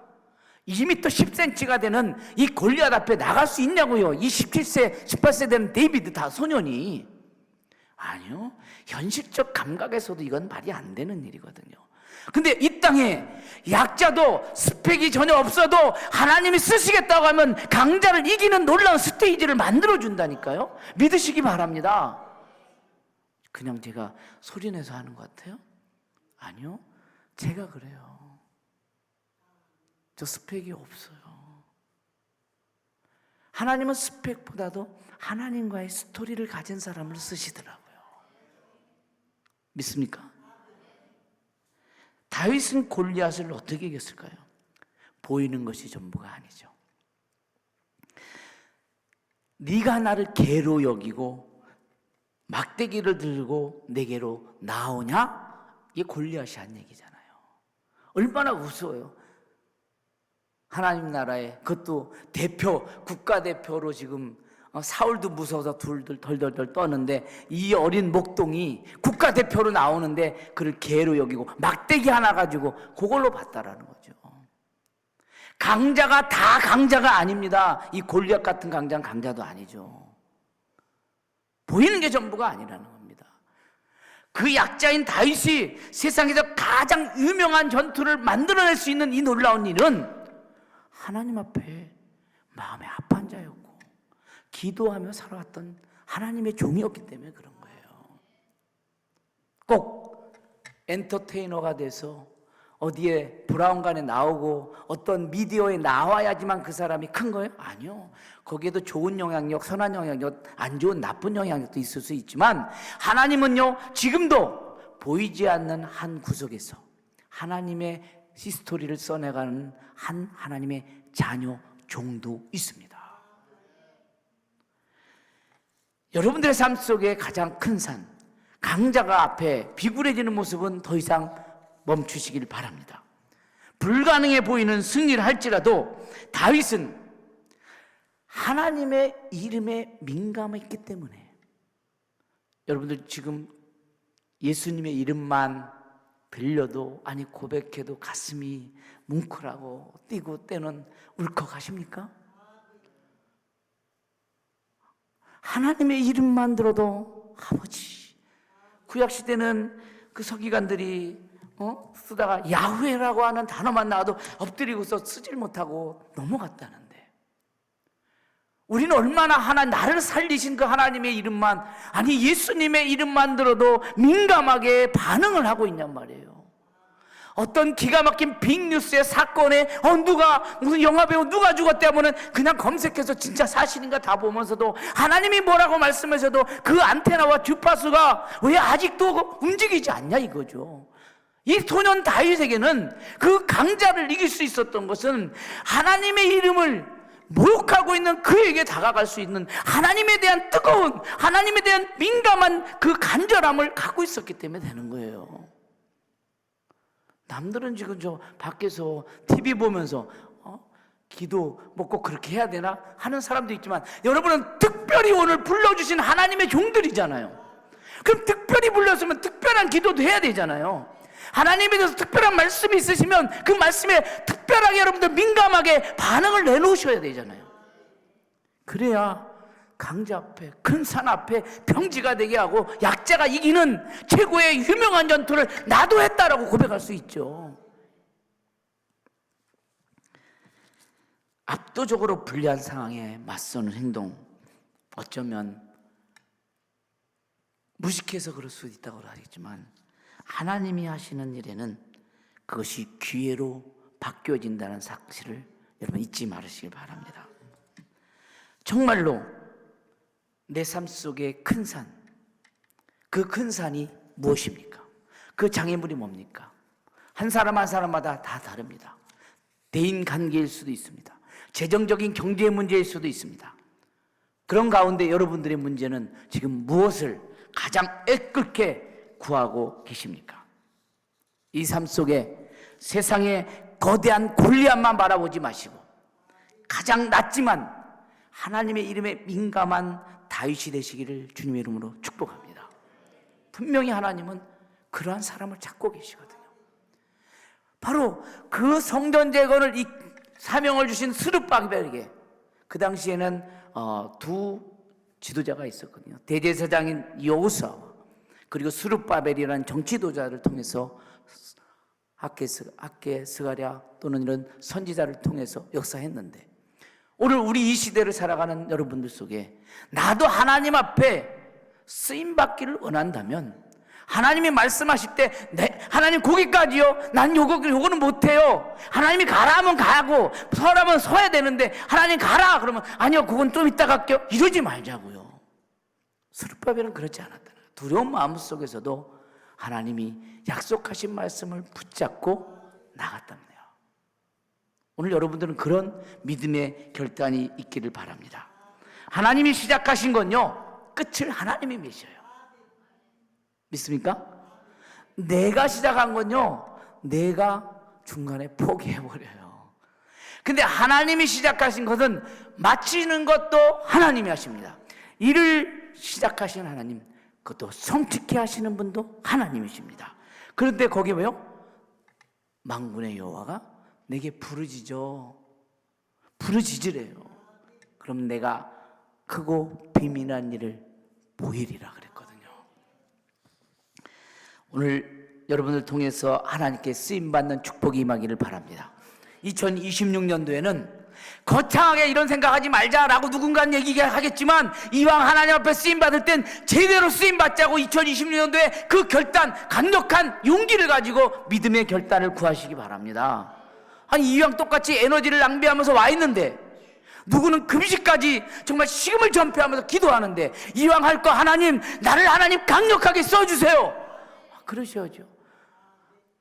2m 10cm가 되는 이 골리앗 앞에 나갈 수 있냐고요. 이 17세, 18세 되는 데이비드 다 소년이. 아니요. 현실적 감각에서도 이건 말이 안 되는 일이거든요. 근데 이 땅에 약자도 스펙이 전혀 없어도 하나님이 쓰시겠다고 하면 강자를 이기는 놀라운 스테이지를 만들어준다니까요. 믿으시기 바랍니다. 그냥 제가 소리내서 하는 것 같아요? 아니요, 제가 그래요. 저 스펙이 없어요. 하나님은 스펙보다도 하나님과의 스토리를 가진 사람을 쓰시더라고요. 믿습니까? 다윗은 골리앗을 어떻게 이겼을까요? 보이는 것이 전부가 아니죠. 네가 나를 개로 여기고 막대기를 들고 내게로 나오냐? 이게 골리앗이 한 얘기잖아요. 얼마나 우스워요. 하나님 나라에, 그것도 대표, 국가대표로 지금 사울도 무서워서 덜덜덜 떠는데 이 어린 목동이 국가대표로 나오는데 그를 개로 여기고 막대기 하나 가지고 그걸로 봤다라는 거죠. 강자가 다 강자가 아닙니다. 이 골리앗 같은 강자는 강자도 아니죠. 보이는 게 전부가 아니라는 겁니다. 그 약자인 다윗이 세상에서 가장 유명한 전투를 만들어낼 수 있는 이 놀라운 일은 하나님 앞에 마음에 합한 자였고 기도하며 살아왔던 하나님의 종이었기 때문에 그런 거예요. 꼭 엔터테이너가 돼서 어디에 브라운관에 나오고 어떤 미디어에 나와야지만 그 사람이 큰 거예요? 아니요. 거기에도 좋은 영향력, 선한 영향력, 안 좋은 나쁜 영향력도 있을 수 있지만 하나님은요, 지금도 보이지 않는 한 구석에서 하나님의 히스토리를 써내가는 한 하나님의 자녀 종도 있습니다. 여러분들의 삶 속에 가장 큰 산, 강자가 앞에 비굴해지는 모습은 더 이상 멈추시길 바랍니다. 불가능해 보이는 승리를 할지라도 다윗은 하나님의 이름에 민감했기 때문에, 여러분들 지금 예수님의 이름만 들려도, 아니 고백해도 가슴이 뭉클하고 뛰고 때는 울컥하십니까? 하나님의 이름만 들어도 아버지, 구약시대는 그 서기관들이 쓰다가 야훼라고 하는 단어만 나와도 엎드리고서 쓰질 못하고 넘어갔다는데, 우리는 얼마나 나를 살리신 그 하나님의 이름만, 아니 예수님의 이름만 들어도 민감하게 반응을 하고 있냔 말이에요. 어떤 기가 막힌 빅뉴스의 사건에 누가 무슨 영화배우 누가 죽었대 하면은 그냥 검색해서 진짜 사실인가 다 보면서도 하나님이 뭐라고 말씀하셔도 그 안테나와 주파수가 왜 아직도 움직이지 않냐 이거죠. 이 소년 다윗에게는 그 강자를 이길 수 있었던 것은 하나님의 이름을 모욕하고 있는 그에게 다가갈 수 있는 하나님에 대한 뜨거운, 하나님에 대한 민감한 그 간절함을 갖고 있었기 때문에 되는 거예요. 남들은 지금 저 밖에서 TV 보면서 기도 뭐 꼭 그렇게 해야 되나 하는 사람도 있지만, 여러분은 특별히 오늘 불러주신 하나님의 종들이잖아요. 그럼 특별히 불렀으면 특별한 기도도 해야 되잖아요. 하나님에 대해서 특별한 말씀이 있으시면 그 말씀에 특별하게 여러분들 민감하게 반응을 내놓으셔야 되잖아요. 그래야 강자 앞에, 큰 산 앞에 평지가 되게 하고 약자가 이기는 최고의 유명한 전투를 나도 했다라고 고백할 수 있죠. 압도적으로 불리한 상황에 맞서는 행동, 어쩌면 무식해서 그럴 수도 있다고 하겠지만 하나님이 하시는 일에는 그것이 기회로 바뀌어진다는 사실을 여러분 잊지 말으시길 바랍니다. 정말로 내 삶 속의 큰 산, 그 큰 산이 무엇입니까? 그 장애물이 뭡니까? 한 사람 한 사람마다 다 다릅니다. 대인 관계일 수도 있습니다. 재정적인 경제 문제일 수도 있습니다. 그런 가운데 여러분들의 문제는 지금 무엇을 가장 애끓게 구하고 계십니까? 이 삶 속에 세상의 거대한 골리앗만 바라보지 마시고 가장 낮지만 하나님의 이름에 민감한 다윗이 되시기를 주님의 이름으로 축복합니다. 분명히 하나님은 그러한 사람을 찾고 계시거든요. 바로 그 성전 재건을 이 사명을 주신 스룹바벨에게 그 당시에는 두 지도자가 있었거든요. 대제사장인 여호수아와 그리고 스룹바벨이라는 정치도자를 통해서 학개스가랴 또는 이런 선지자를 통해서 역사했는데, 오늘 우리 이 시대를 살아가는 여러분들 속에 나도 하나님 앞에 쓰임받기를 원한다면 하나님이 말씀하실 때 하나님 거기까지요? 난 요거는 못해요. 하나님이 가라 하면 가고 서라면 서야 되는데 하나님 가라 그러면 아니요 그건 좀 이따 갈게요. 이러지 말자고요. 스룹바벨은 그렇지 않았다. 두려운 마음속에서도 하나님이 약속하신 말씀을 붙잡고 나갔답니다. 오늘 여러분들은 그런 믿음의 결단이 있기를 바랍니다. 하나님이 시작하신 건요, 끝을 하나님이 맺어요. 믿습니까? 내가 시작한 건요, 내가 중간에 포기해버려요. 근데 하나님이 시작하신 것은 마치는 것도 하나님이 하십니다. 일을 시작하신 하나님, 그것도 성취케 하시는 분도 하나님이십니다. 그런데 거기 뭐요? 만군의 여호와가 내게 부르짖으래요. 그럼 내가 크고 비밀한 일을 보이리라 그랬거든요. 오늘 여러분을 통해서 하나님께 쓰임받는 축복이 임하기를 바랍니다. 2026년도에는 거창하게 이런 생각하지 말자라고 누군가는 얘기하겠지만 이왕 하나님 앞에 쓰임받을 땐 제대로 쓰임받자고 2026년도에 그 결단, 강력한 용기를 가지고 믿음의 결단을 구하시기 바랍니다. 아니 이왕 똑같이 에너지를 낭비하면서 와 있는데, 누구는 금식까지 정말 식음을 전폐하면서 기도하는데, 이왕 할 거 하나님, 나를 하나님 강력하게 써주세요. 그러셔야죠.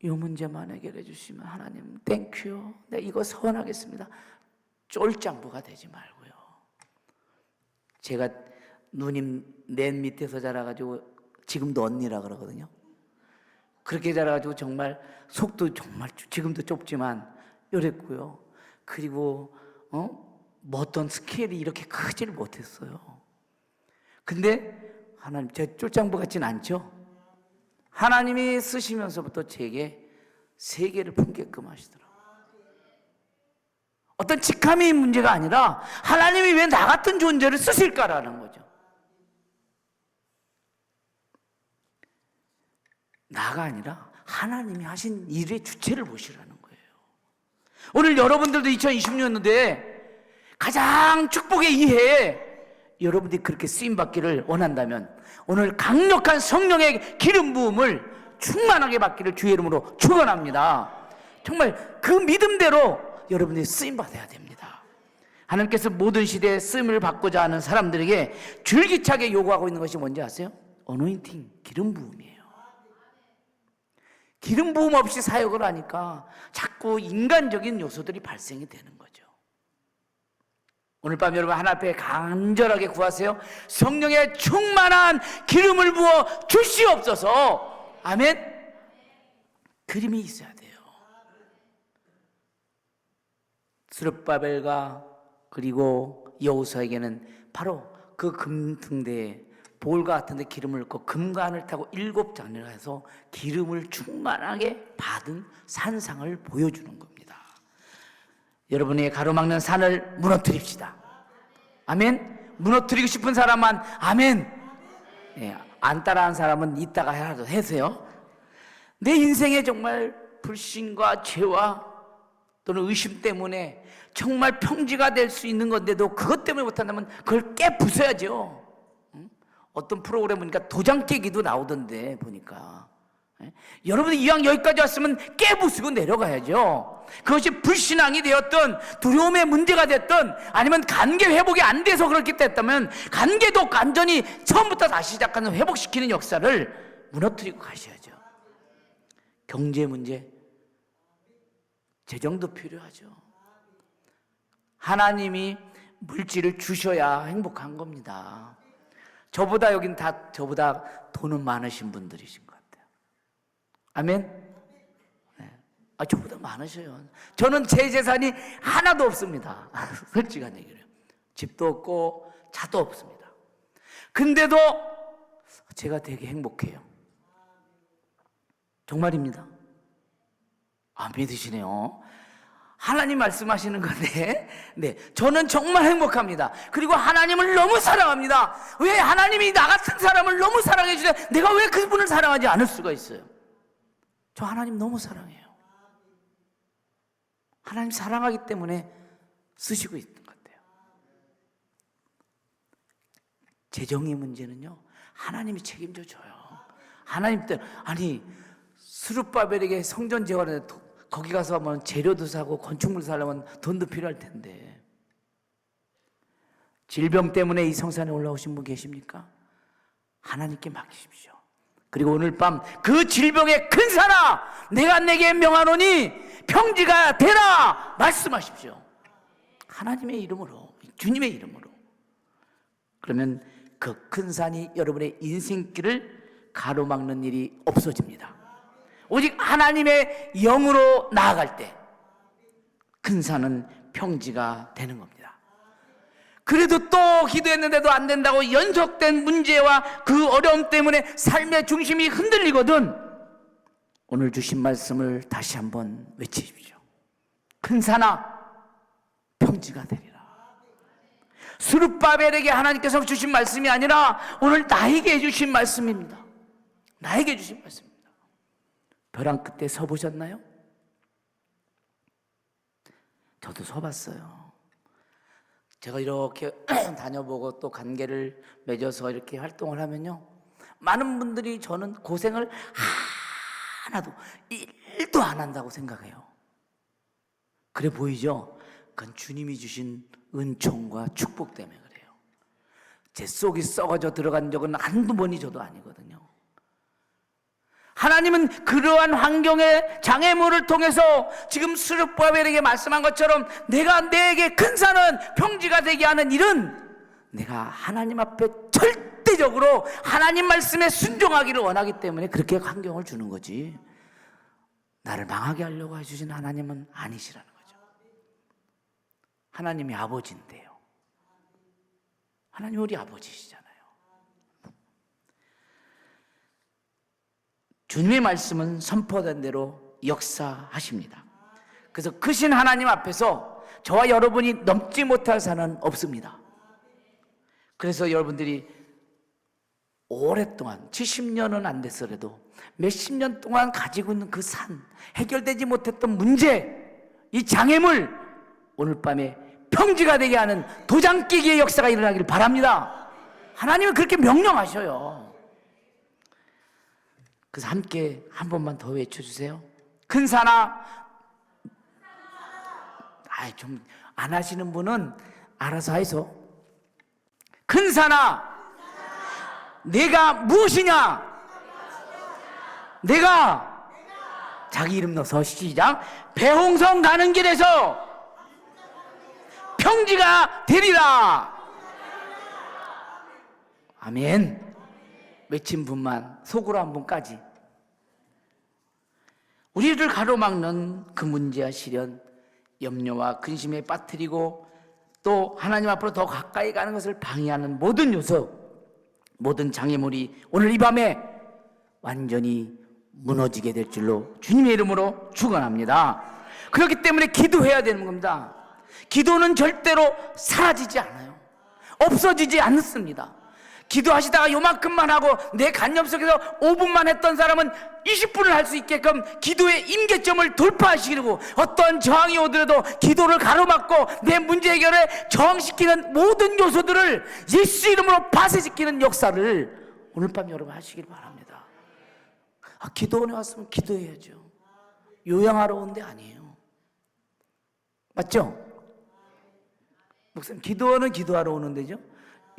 이 문제만 해결해 주시면 하나님 땡큐요, 네 이거 서원하겠습니다. 쫄짱부가 되지 말고요. 제가 누님 맨 밑에서 자라가지고 지금도 언니라 그러거든요. 그렇게 자라가지고 정말 속도 정말 지금도 좁지만 이랬고요. 그리고 뭐 어떤 스케일이 이렇게 크지를 못했어요. 근데 하나님, 제 쫄짱부 같진 않죠? 하나님이 쓰시면서부터 제게 세계를 품게끔 하시더라고요. 어떤 직함의 문제가 아니라 하나님이 왜 나 같은 존재를 쓰실까라는 거죠. 나가 아니라 하나님이 하신 일의 주체를 보시라는 거예요. 오늘 여러분들도 2026년도에 가장 축복의 이 해에 여러분들이 그렇게 쓰임받기를 원한다면 오늘 강력한 성령의 기름 부음을 충만하게 받기를 주의 이름으로 축원합니다. 정말 그 믿음대로 여러분들이 쓰임받아야 됩니다. 하나님께서 모든 시대에 쓰임을 받고자 하는 사람들에게 줄기차게 요구하고 있는 것이 뭔지 아세요? 어노인팅, 기름 부음이에요. 기름 부음 없이 사역을 하니까 자꾸 인간적인 요소들이 발생이 되는 거죠. 오늘 밤 여러분 하나님 앞에 간절하게 구하세요. 성령의 충만한 기름을 부어 주시옵소서. 아멘. 그림이 있어야 돼요. 스룹바벨과 그리고 여호수아에게는 바로 그 금등대에 볼과 같은 데 기름을 넣고 금관을 타고 7장을 해서 기름을 충만하게 받은 산상을 보여주는 겁니다. 여러분이 가로막는 산을 무너뜨립시다. 아멘. 무너뜨리고 싶은 사람만 아멘. 안 따라한 사람은 이따가 해라도 해세요. 내 인생에 정말 불신과 죄와 또는 의심 때문에 정말 평지가 될 수 있는 건데도 그것 때문에 못한다면 그걸 깨부숴야죠. 어떤 프로그램 보니까 도장 깨기도 나오던데 보니까 여러분이 이왕 여기까지 왔으면 깨부수고 내려가야죠. 그것이 불신앙이 되었든 두려움의 문제가 됐든 아니면 관계 회복이 안 돼서 그렇게 됐다면 관계도 완전히 처음부터 다시 시작하는 회복시키는 역사를 무너뜨리고 가셔야죠. 경제 문제, 재정도 필요하죠. 하나님이 물질을 주셔야 행복한 겁니다. 저보다 여긴 다 저보다 돈은 많으신 분들이신 것 같아요. 아멘. 네. 저보다 많으셔요. 저는 제 재산이 하나도 없습니다. 솔직한 얘기를. 집도 없고 차도 없습니다. 근데도 제가 되게 행복해요. 정말입니다. 안 믿으시네요. 하나님 말씀하시는 건데, 네, 저는 정말 행복합니다. 그리고 하나님을 너무 사랑합니다. 왜 하나님이 나 같은 사람을 너무 사랑해 주세요? 내가 왜 그분을 사랑하지 않을 수가 있어요? 저 하나님 너무 사랑해요. 하나님 사랑하기 때문에 쓰시고 있는 것 같아요. 재정의 문제는요, 하나님이 책임져 줘요. 하나님 때 아니 스룹바벨에게 성전 재건하는데 거기 가서 한번 재료도 사고 건축물 사려면 돈도 필요할 텐데 질병 때문에 이 성산에 올라오신 분 계십니까? 하나님께 맡기십시오. 그리고 오늘 밤 그 질병의 큰 사나 내가 내게 명하노니 평지가 되라 말씀하십시오. 하나님의 이름으로, 주님의 이름으로. 그러면 그 큰 산이 여러분의 인생길을 가로막는 일이 없어집니다. 오직 하나님의 영으로 나아갈 때 큰 산은 평지가 되는 겁니다. 그래도 또 기도했는데도 안 된다고 연속된 문제와 그 어려움 때문에 삶의 중심이 흔들리거든 오늘 주신 말씀을 다시 한번 외치십시오. 큰 산아 평지가 되리라. 스룹바벨에게 하나님께서 주신 말씀이 아니라 오늘 나에게 주신 말씀입니다. 나에게 주신 말씀입니다. 벼랑 끝에 서보셨나요? 저도 서봤어요. 제가 이렇게 다녀보고 또 관계를 맺어서 이렇게 활동을 하면요, 많은 분들이 저는 고생을 하나도 1도 안 한다고 생각해요. 그래 보이죠? 그건 주님이 주신 은총과 축복 때문에 그래요. 제 속이 썩어져 들어간 적은 한두 번이 저도 아니거든요. 하나님은 그러한 환경의 장애물을 통해서 지금 스룹바벨에게 말씀한 것처럼 내가 내게 큰 산은 평지가 되게 하는 일은 내가 하나님 앞에 절대적으로 하나님 말씀에 순종하기를 원하기 때문에 그렇게 환경을 주는 거지, 나를 망하게 하려고 해주신 하나님은 아니시라는 거죠. 하나님이 아버지인데요. 하나님 우리 아버지시잖아요. 주님의 말씀은 선포된 대로 역사하십니다. 그래서 크신 하나님 앞에서 저와 여러분이 넘지 못할 산은 없습니다. 그래서 여러분들이 오랫동안 70년은 안 됐어도 몇십 년 동안 가지고 있는 그 산, 해결되지 못했던 문제, 이 장애물 오늘 밤에 평지가 되게 하는 도장 깨기의 역사가 일어나길 바랍니다. 하나님은 그렇게 명령하셔요. 그래서 함께 한 번만 더 외쳐주세요. 큰 산아, 좀 안 하시는 분은 알아서 하이소. 큰 산아, 내가 무엇이냐? 내가 자기 이름 넣어서 시작. 배홍성 가는 길에서 평지가 되리라. 아멘. 외친 분만 속으로 한 분까지. 우리를 가로막는 그 문제와 시련, 염려와 근심에 빠뜨리고 또 하나님 앞으로 더 가까이 가는 것을 방해하는 모든 요소, 모든 장애물이 오늘 이 밤에 완전히 무너지게 될 줄로 주님의 이름으로 축원합니다. 그렇기 때문에 기도해야 되는 겁니다. 기도는 절대로 사라지지 않아요. 없어지지 않습니다. 기도하시다가 요만큼만 하고 내 간념 속에서 5분만 했던 사람은 20분을 할 수 있게끔 기도의 임계점을 돌파하시고, 어떤 저항이 오더라도 기도를 가로막고 내 문제 해결에 저항시키는 모든 요소들을 예수 이름으로 파쇄시키는 역사를 오늘 밤 여러분 하시길 바랍니다. 기도원에 왔으면 기도해야죠. 요양하러 온 데 아니에요. 맞죠? 목사님, 기도원은 기도하러 오는 데죠.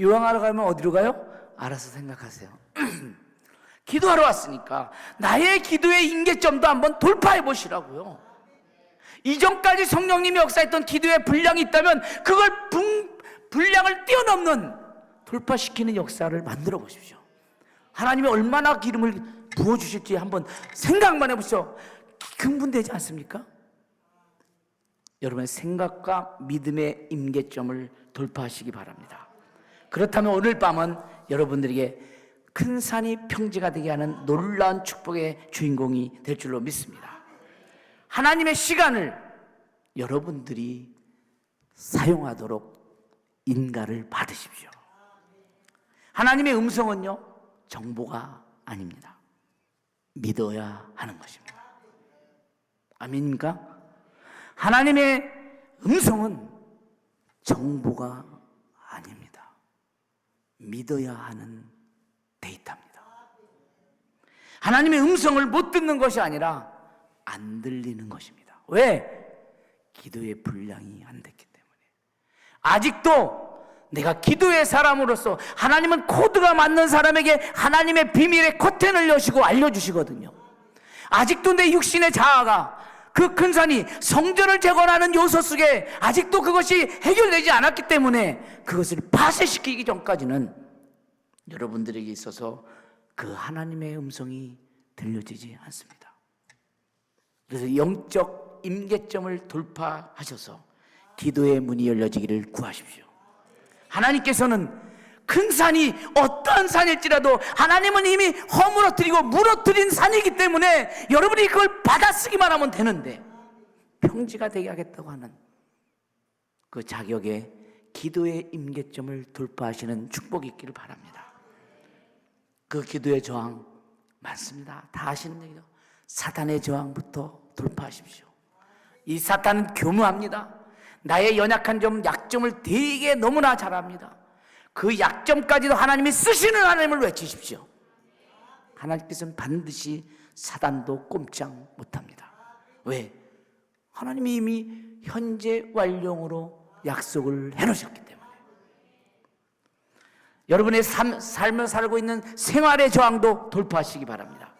요양하러 가면 어디로 가요? 알아서 생각하세요. 기도하러 왔으니까 나의 기도의 임계점도 한번 돌파해 보시라고요. 이전까지 성령님이 역사했던 기도의 분량이 있다면 그걸 분량을 뛰어넘는 돌파시키는 역사를 만들어 보십시오. 하나님이 얼마나 기름을 부어주실지 한번 생각만 해보십시오. 흥분되지 않습니까? 여러분의 생각과 믿음의 임계점을 돌파하시기 바랍니다. 그렇다면 오늘 밤은 여러분들에게 큰 산이 평지가 되게 하는 놀라운 축복의 주인공이 될 줄로 믿습니다. 하나님의 시간을 여러분들이 사용하도록 인가를 받으십시오. 하나님의 음성은요, 정보가 아닙니다. 믿어야 하는 것입니다. 아멘입니까? 하나님의 음성은 정보가 아닙니다. 믿어야 하는 데이터입니다. 하나님의 음성을 못 듣는 것이 아니라 안 들리는 것입니다. 왜? 기도의 분량이 안 됐기 때문에. 아직도 내가 기도의 사람으로서 하나님은 코드가 맞는 사람에게 하나님의 비밀의 커튼을 여시고 알려주시거든요. 아직도 내 육신의 자아가, 그 큰 산이 성전을 재건하는 요소 속에 아직도 그것이 해결되지 않았기 때문에 그것을 파쇄시키기 전까지는 여러분들에게 있어서 그 하나님의 음성이 들려지지 않습니다. 그래서 영적 임계점을 돌파하셔서 기도의 문이 열려지기를 구하십시오. 하나님께서는 큰 산이 어떠한 산일지라도 하나님은 이미 허물어뜨리고 무너뜨린 산이기 때문에 여러분이 그걸 받아쓰기만 하면 되는데, 평지가 되게 하겠다고 하는 그 자격에 기도의 임계점을 돌파하시는 축복이 있기를 바랍니다. 그 기도의 저항 많습니다. 다 아시는 얘기죠. 사탄의 저항부터 돌파하십시오. 이 사탄은 교묘합니다. 나의 연약한 점, 약점을 되게 너무나 잘 압니다. 그 약점까지도 하나님이 쓰시는 하나님을 외치십시오. 하나님께서는 반드시 사단도 꼼짝 못합니다. 왜? 하나님이 이미 현재 완료로 약속을 해놓으셨기 때문에. 여러분의 삶을 살고 있는 생활의 저항도 돌파하시기 바랍니다.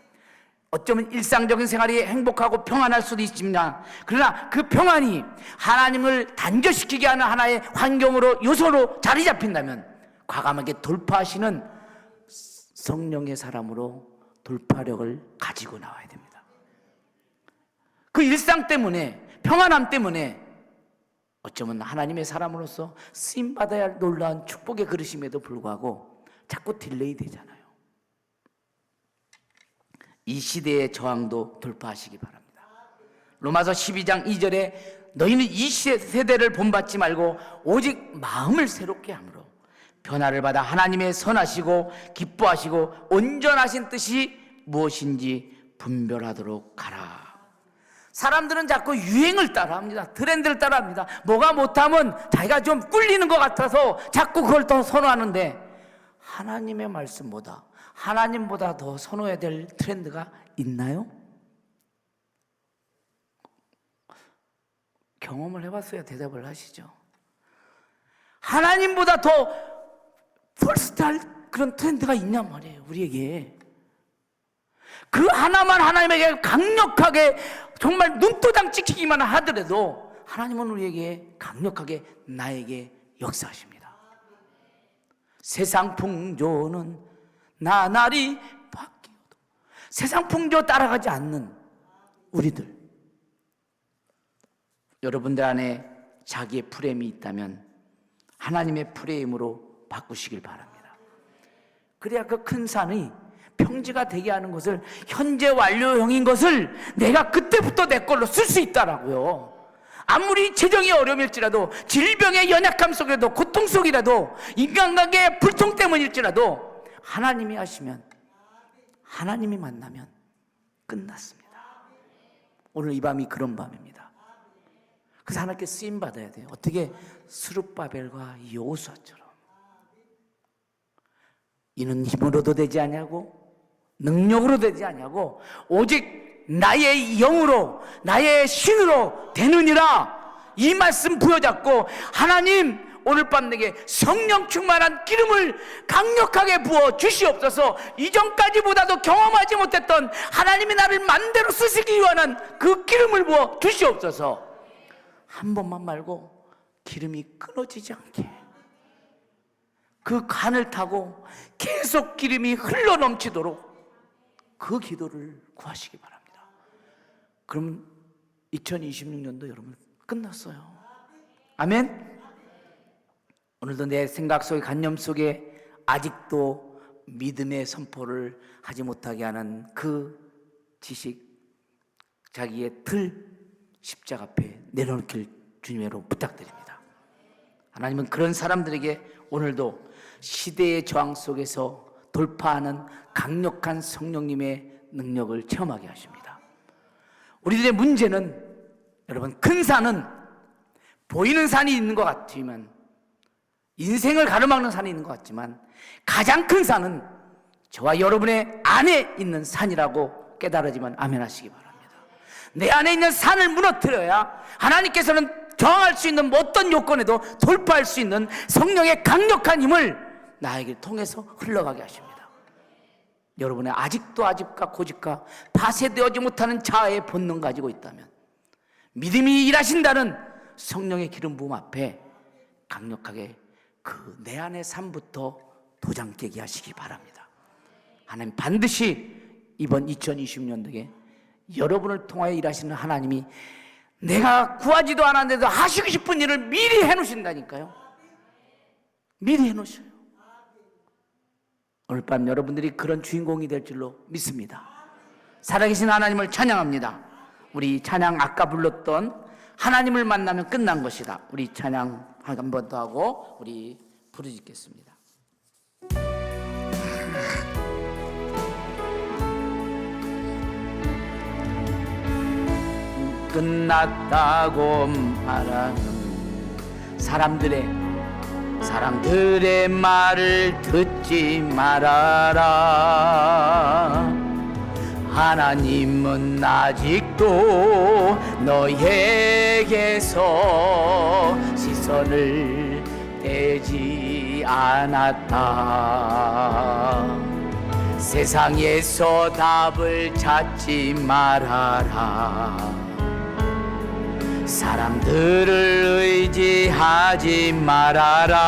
어쩌면 일상적인 생활이 행복하고 평안할 수도 있습니다. 그러나 그 평안이 하나님을 단절시키게 하는 하나의 환경으로, 요소로 자리 잡힌다면 과감하게 돌파하시는 성령의 사람으로 돌파력을 가지고 나와야 됩니다. 그 일상 때문에, 평안함 때문에 어쩌면 하나님의 사람으로서 쓰임받아야 할 놀라운 축복의 그릇임에도 불구하고 자꾸 딜레이 되잖아요. 이 시대의 저항도 돌파하시기 바랍니다. 로마서 12장 2절에 너희는 이 세대를 본받지 말고 오직 마음을 새롭게 함으로 변화를 받아 하나님의 선하시고 기뻐하시고 온전하신 뜻이 무엇인지 분별하도록 가라. 사람들은 자꾸 유행을 따라합니다. 트렌드를 따라합니다. 뭐가 못하면 자기가 좀 꿀리는 것 같아서 자꾸 그걸 더 선호하는데, 하나님의 말씀보다, 하나님보다 더 선호해야 될 트렌드가 있나요? 경험을 해봤어야 대답을 하시죠. 하나님보다 더 퍼스트할 그런 트렌드가 있냔 말이에요, 우리에게. 그 하나만 하나님에게 강력하게 정말 눈도장 찍히기만 하더라도 하나님은 우리에게 강력하게 나에게 역사하십니다. 세상 풍조는 나날이 바뀌어도 세상 풍조 따라가지 않는 우리들, 여러분들 안에 자기의 프레임이 있다면 하나님의 프레임으로 바꾸시길 바랍니다. 그래야 그 큰 산이 평지가 되게 하는 것을, 현재 완료형인 것을 내가 그때부터 내 걸로 쓸 수 있다라고요. 아무리 재정이 어려움일지라도, 질병의 연약함 속에도, 고통 속이라도, 인간관계의 불통 때문일지라도 하나님이 하시면, 하나님이 만나면 끝났습니다. 오늘 이 밤이 그런 밤입니다. 그래서 하나님께 쓰임 받아야 돼요. 어떻게? 스룹바벨과 여호수아처럼. 이는 힘으로도 되지 아니하고 능력으로 되지 아니하고 오직 나의 영으로, 나의 신으로 되느니라. 이 말씀 부여잡고, 하나님 오늘 밤 내게 성령 충만한 기름을 강력하게 부어 주시옵소서. 이전까지보다도 경험하지 못했던 하나님이 나를 맘대로 쓰시기 위한 그 기름을 부어 주시옵소서. 한 번만 말고 기름이 끊어지지 않게, 그 간을 타고 계속 기름이 흘러 넘치도록 그 기도를 구하시기 바랍니다. 그럼 2026년도 여러분 끝났어요. 아멘. 오늘도 내 생각 속에, 관념 속에 아직도 믿음의 선포를 하지 못하게 하는 그 지식, 자기의 틀, 십자가 앞에 내려놓길 주님으로 부탁드립니다. 하나님은 그런 사람들에게 오늘도 시대의 저항 속에서 돌파하는 강력한 성령님의 능력을 체험하게 하십니다. 우리들의 문제는, 여러분, 큰 산은 보이는 산이 있는 것 같지만, 인생을 가로막는 산이 있는 것 같지만, 가장 큰 산은 저와 여러분의 안에 있는 산이라고 깨달아지만 아멘 하시기 바랍니다. 내 안에 있는 산을 무너뜨려야 하나님께서는 저항할 수 있는 어떤 요건에도 돌파할 수 있는 성령의 강력한 힘을 나에게 통해서 흘러가게 하십니다. 여러분의 아직도 아집과 고집과 파쇄되어지 못하는 자아의 본능 가지고 있다면, 믿음이 일하신다는 성령의 기름 부음 앞에 강력하게 그 내 안의 삶부터 도장 깨게 하시기 바랍니다. 하나님 반드시 이번 2020년도에 여러분을 통하여 일하시는 하나님이 내가 구하지도 않았는데도 하시고 싶은 일을 미리 해놓으신다니까요. 미리 해놓으셔요. 오늘 밤 여러분들이 그런 주인공이 될 줄로 믿습니다. 살아계신 하나님을 찬양합니다. 우리 찬양 아까 불렀던 하나님을 만나면 끝난 것이다. 우리 찬양 한 번 더 하고 우리 부르짖겠습니다. 끝났다고 말하는 사람들의 말을 듣지 말아라. 하나님은 아직도 너에게서 시선을 떼지 않았다. 세상에서 답을 찾지 말아라. 사람들을 의지하지 말아라.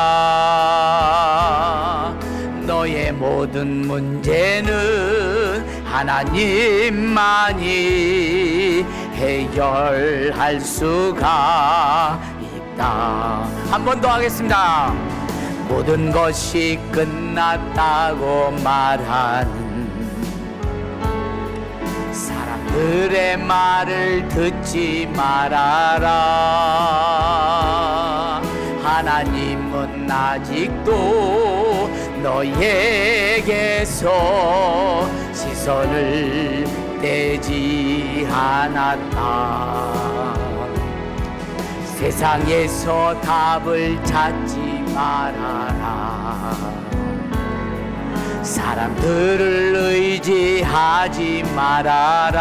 너의 모든 문제는 하나님만이 해결할 수가 있다. 한 번 더 하겠습니다. 모든 것이 끝났다고 말하는 사람들의 말을 듣지 말아라. 하나님은 아직도 너에게서 시선을 떼지 않았다. 세상에서 답을 찾지 말아라. 사람들을 의지하지 말아라.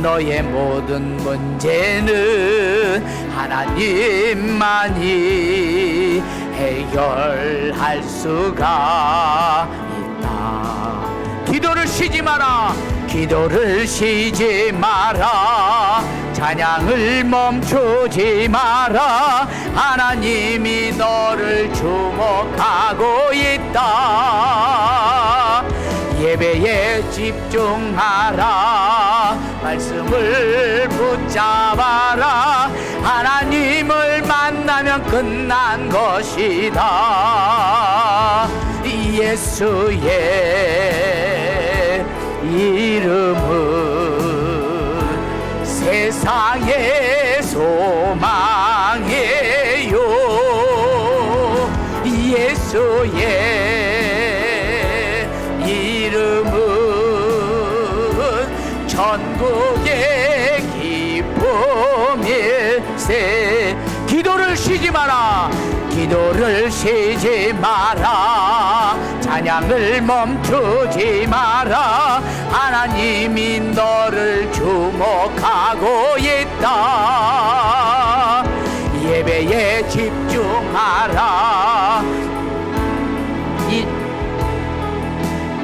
너의 모든 문제는 하나님만이 해결할 수가 있다. 기도를 쉬지 마라. 기도를 쉬지 마라. 찬양을 멈추지 마라. 하나님이 너를 주목하고 있다. 예배에 집중하라. 말씀을 붙잡아라. 하나님을 만나면 끝난 것이다. 예수의 이름은 세상의 소망이에요. 예수의 이름은 전국의 기쁨일세. 기도를 쉬지 마라. 기도를 쉬지 마라. 찬양을 멈추지 마라. 하나님이 너를 주목하고 있다. 예배에 집중하라.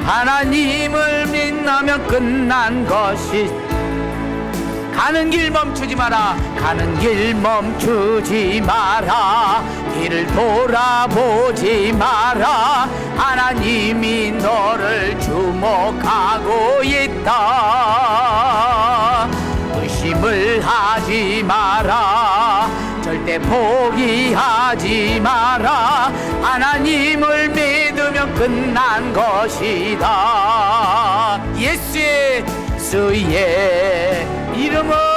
하나님을 믿나면 끝난 것이. 가는 길 멈추지 마라. 가는 길 멈추지 마라. 뒤를 돌아보지 마라. 하나님이 너를 주목하고 있다. 의심을 하지 마라. 절대 포기하지 마라. 하나님을 믿으면 끝난 것이다. 예수의 이름은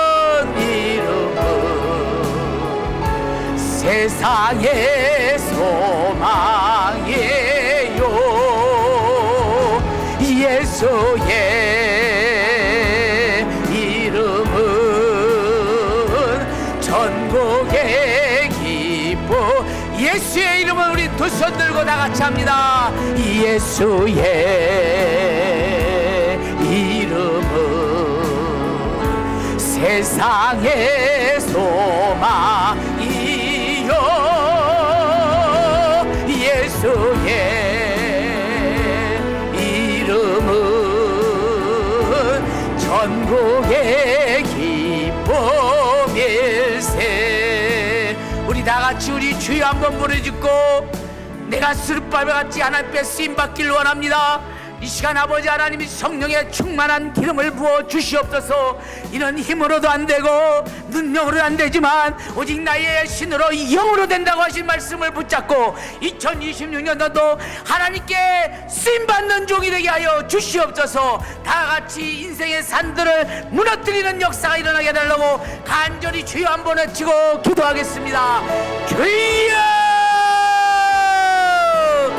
세상의 소망이에요. 예수의 이름은 전국의 기쁨. 예수의 이름은 우리 두 손 들고 다 같이 합니다. 예수의 이름은 세상의 소망이요. 예수의 이름은 전국의 기쁨일세. 우리 다 같이 우리 주여 한번 부르짖고 내가 스룹바벨 같이 하나님께 쓰임받기를 원합니다. 이 시간 아버지 하나님이 성령의 충만한 기름을 부어 주시옵소서. 이런 힘으로도 안 되고 능력으로도 안 되지만 오직 나의 신으로 영으로 된다고 하신 말씀을 붙잡고 2026년도도 하나님께 쓰임받는 종이 되게 하여 주시옵소서. 다 같이 인생의 산들을 무너뜨리는 역사가 일어나게 해달라고 간절히 주여 한번 외치고 기도하겠습니다. 주여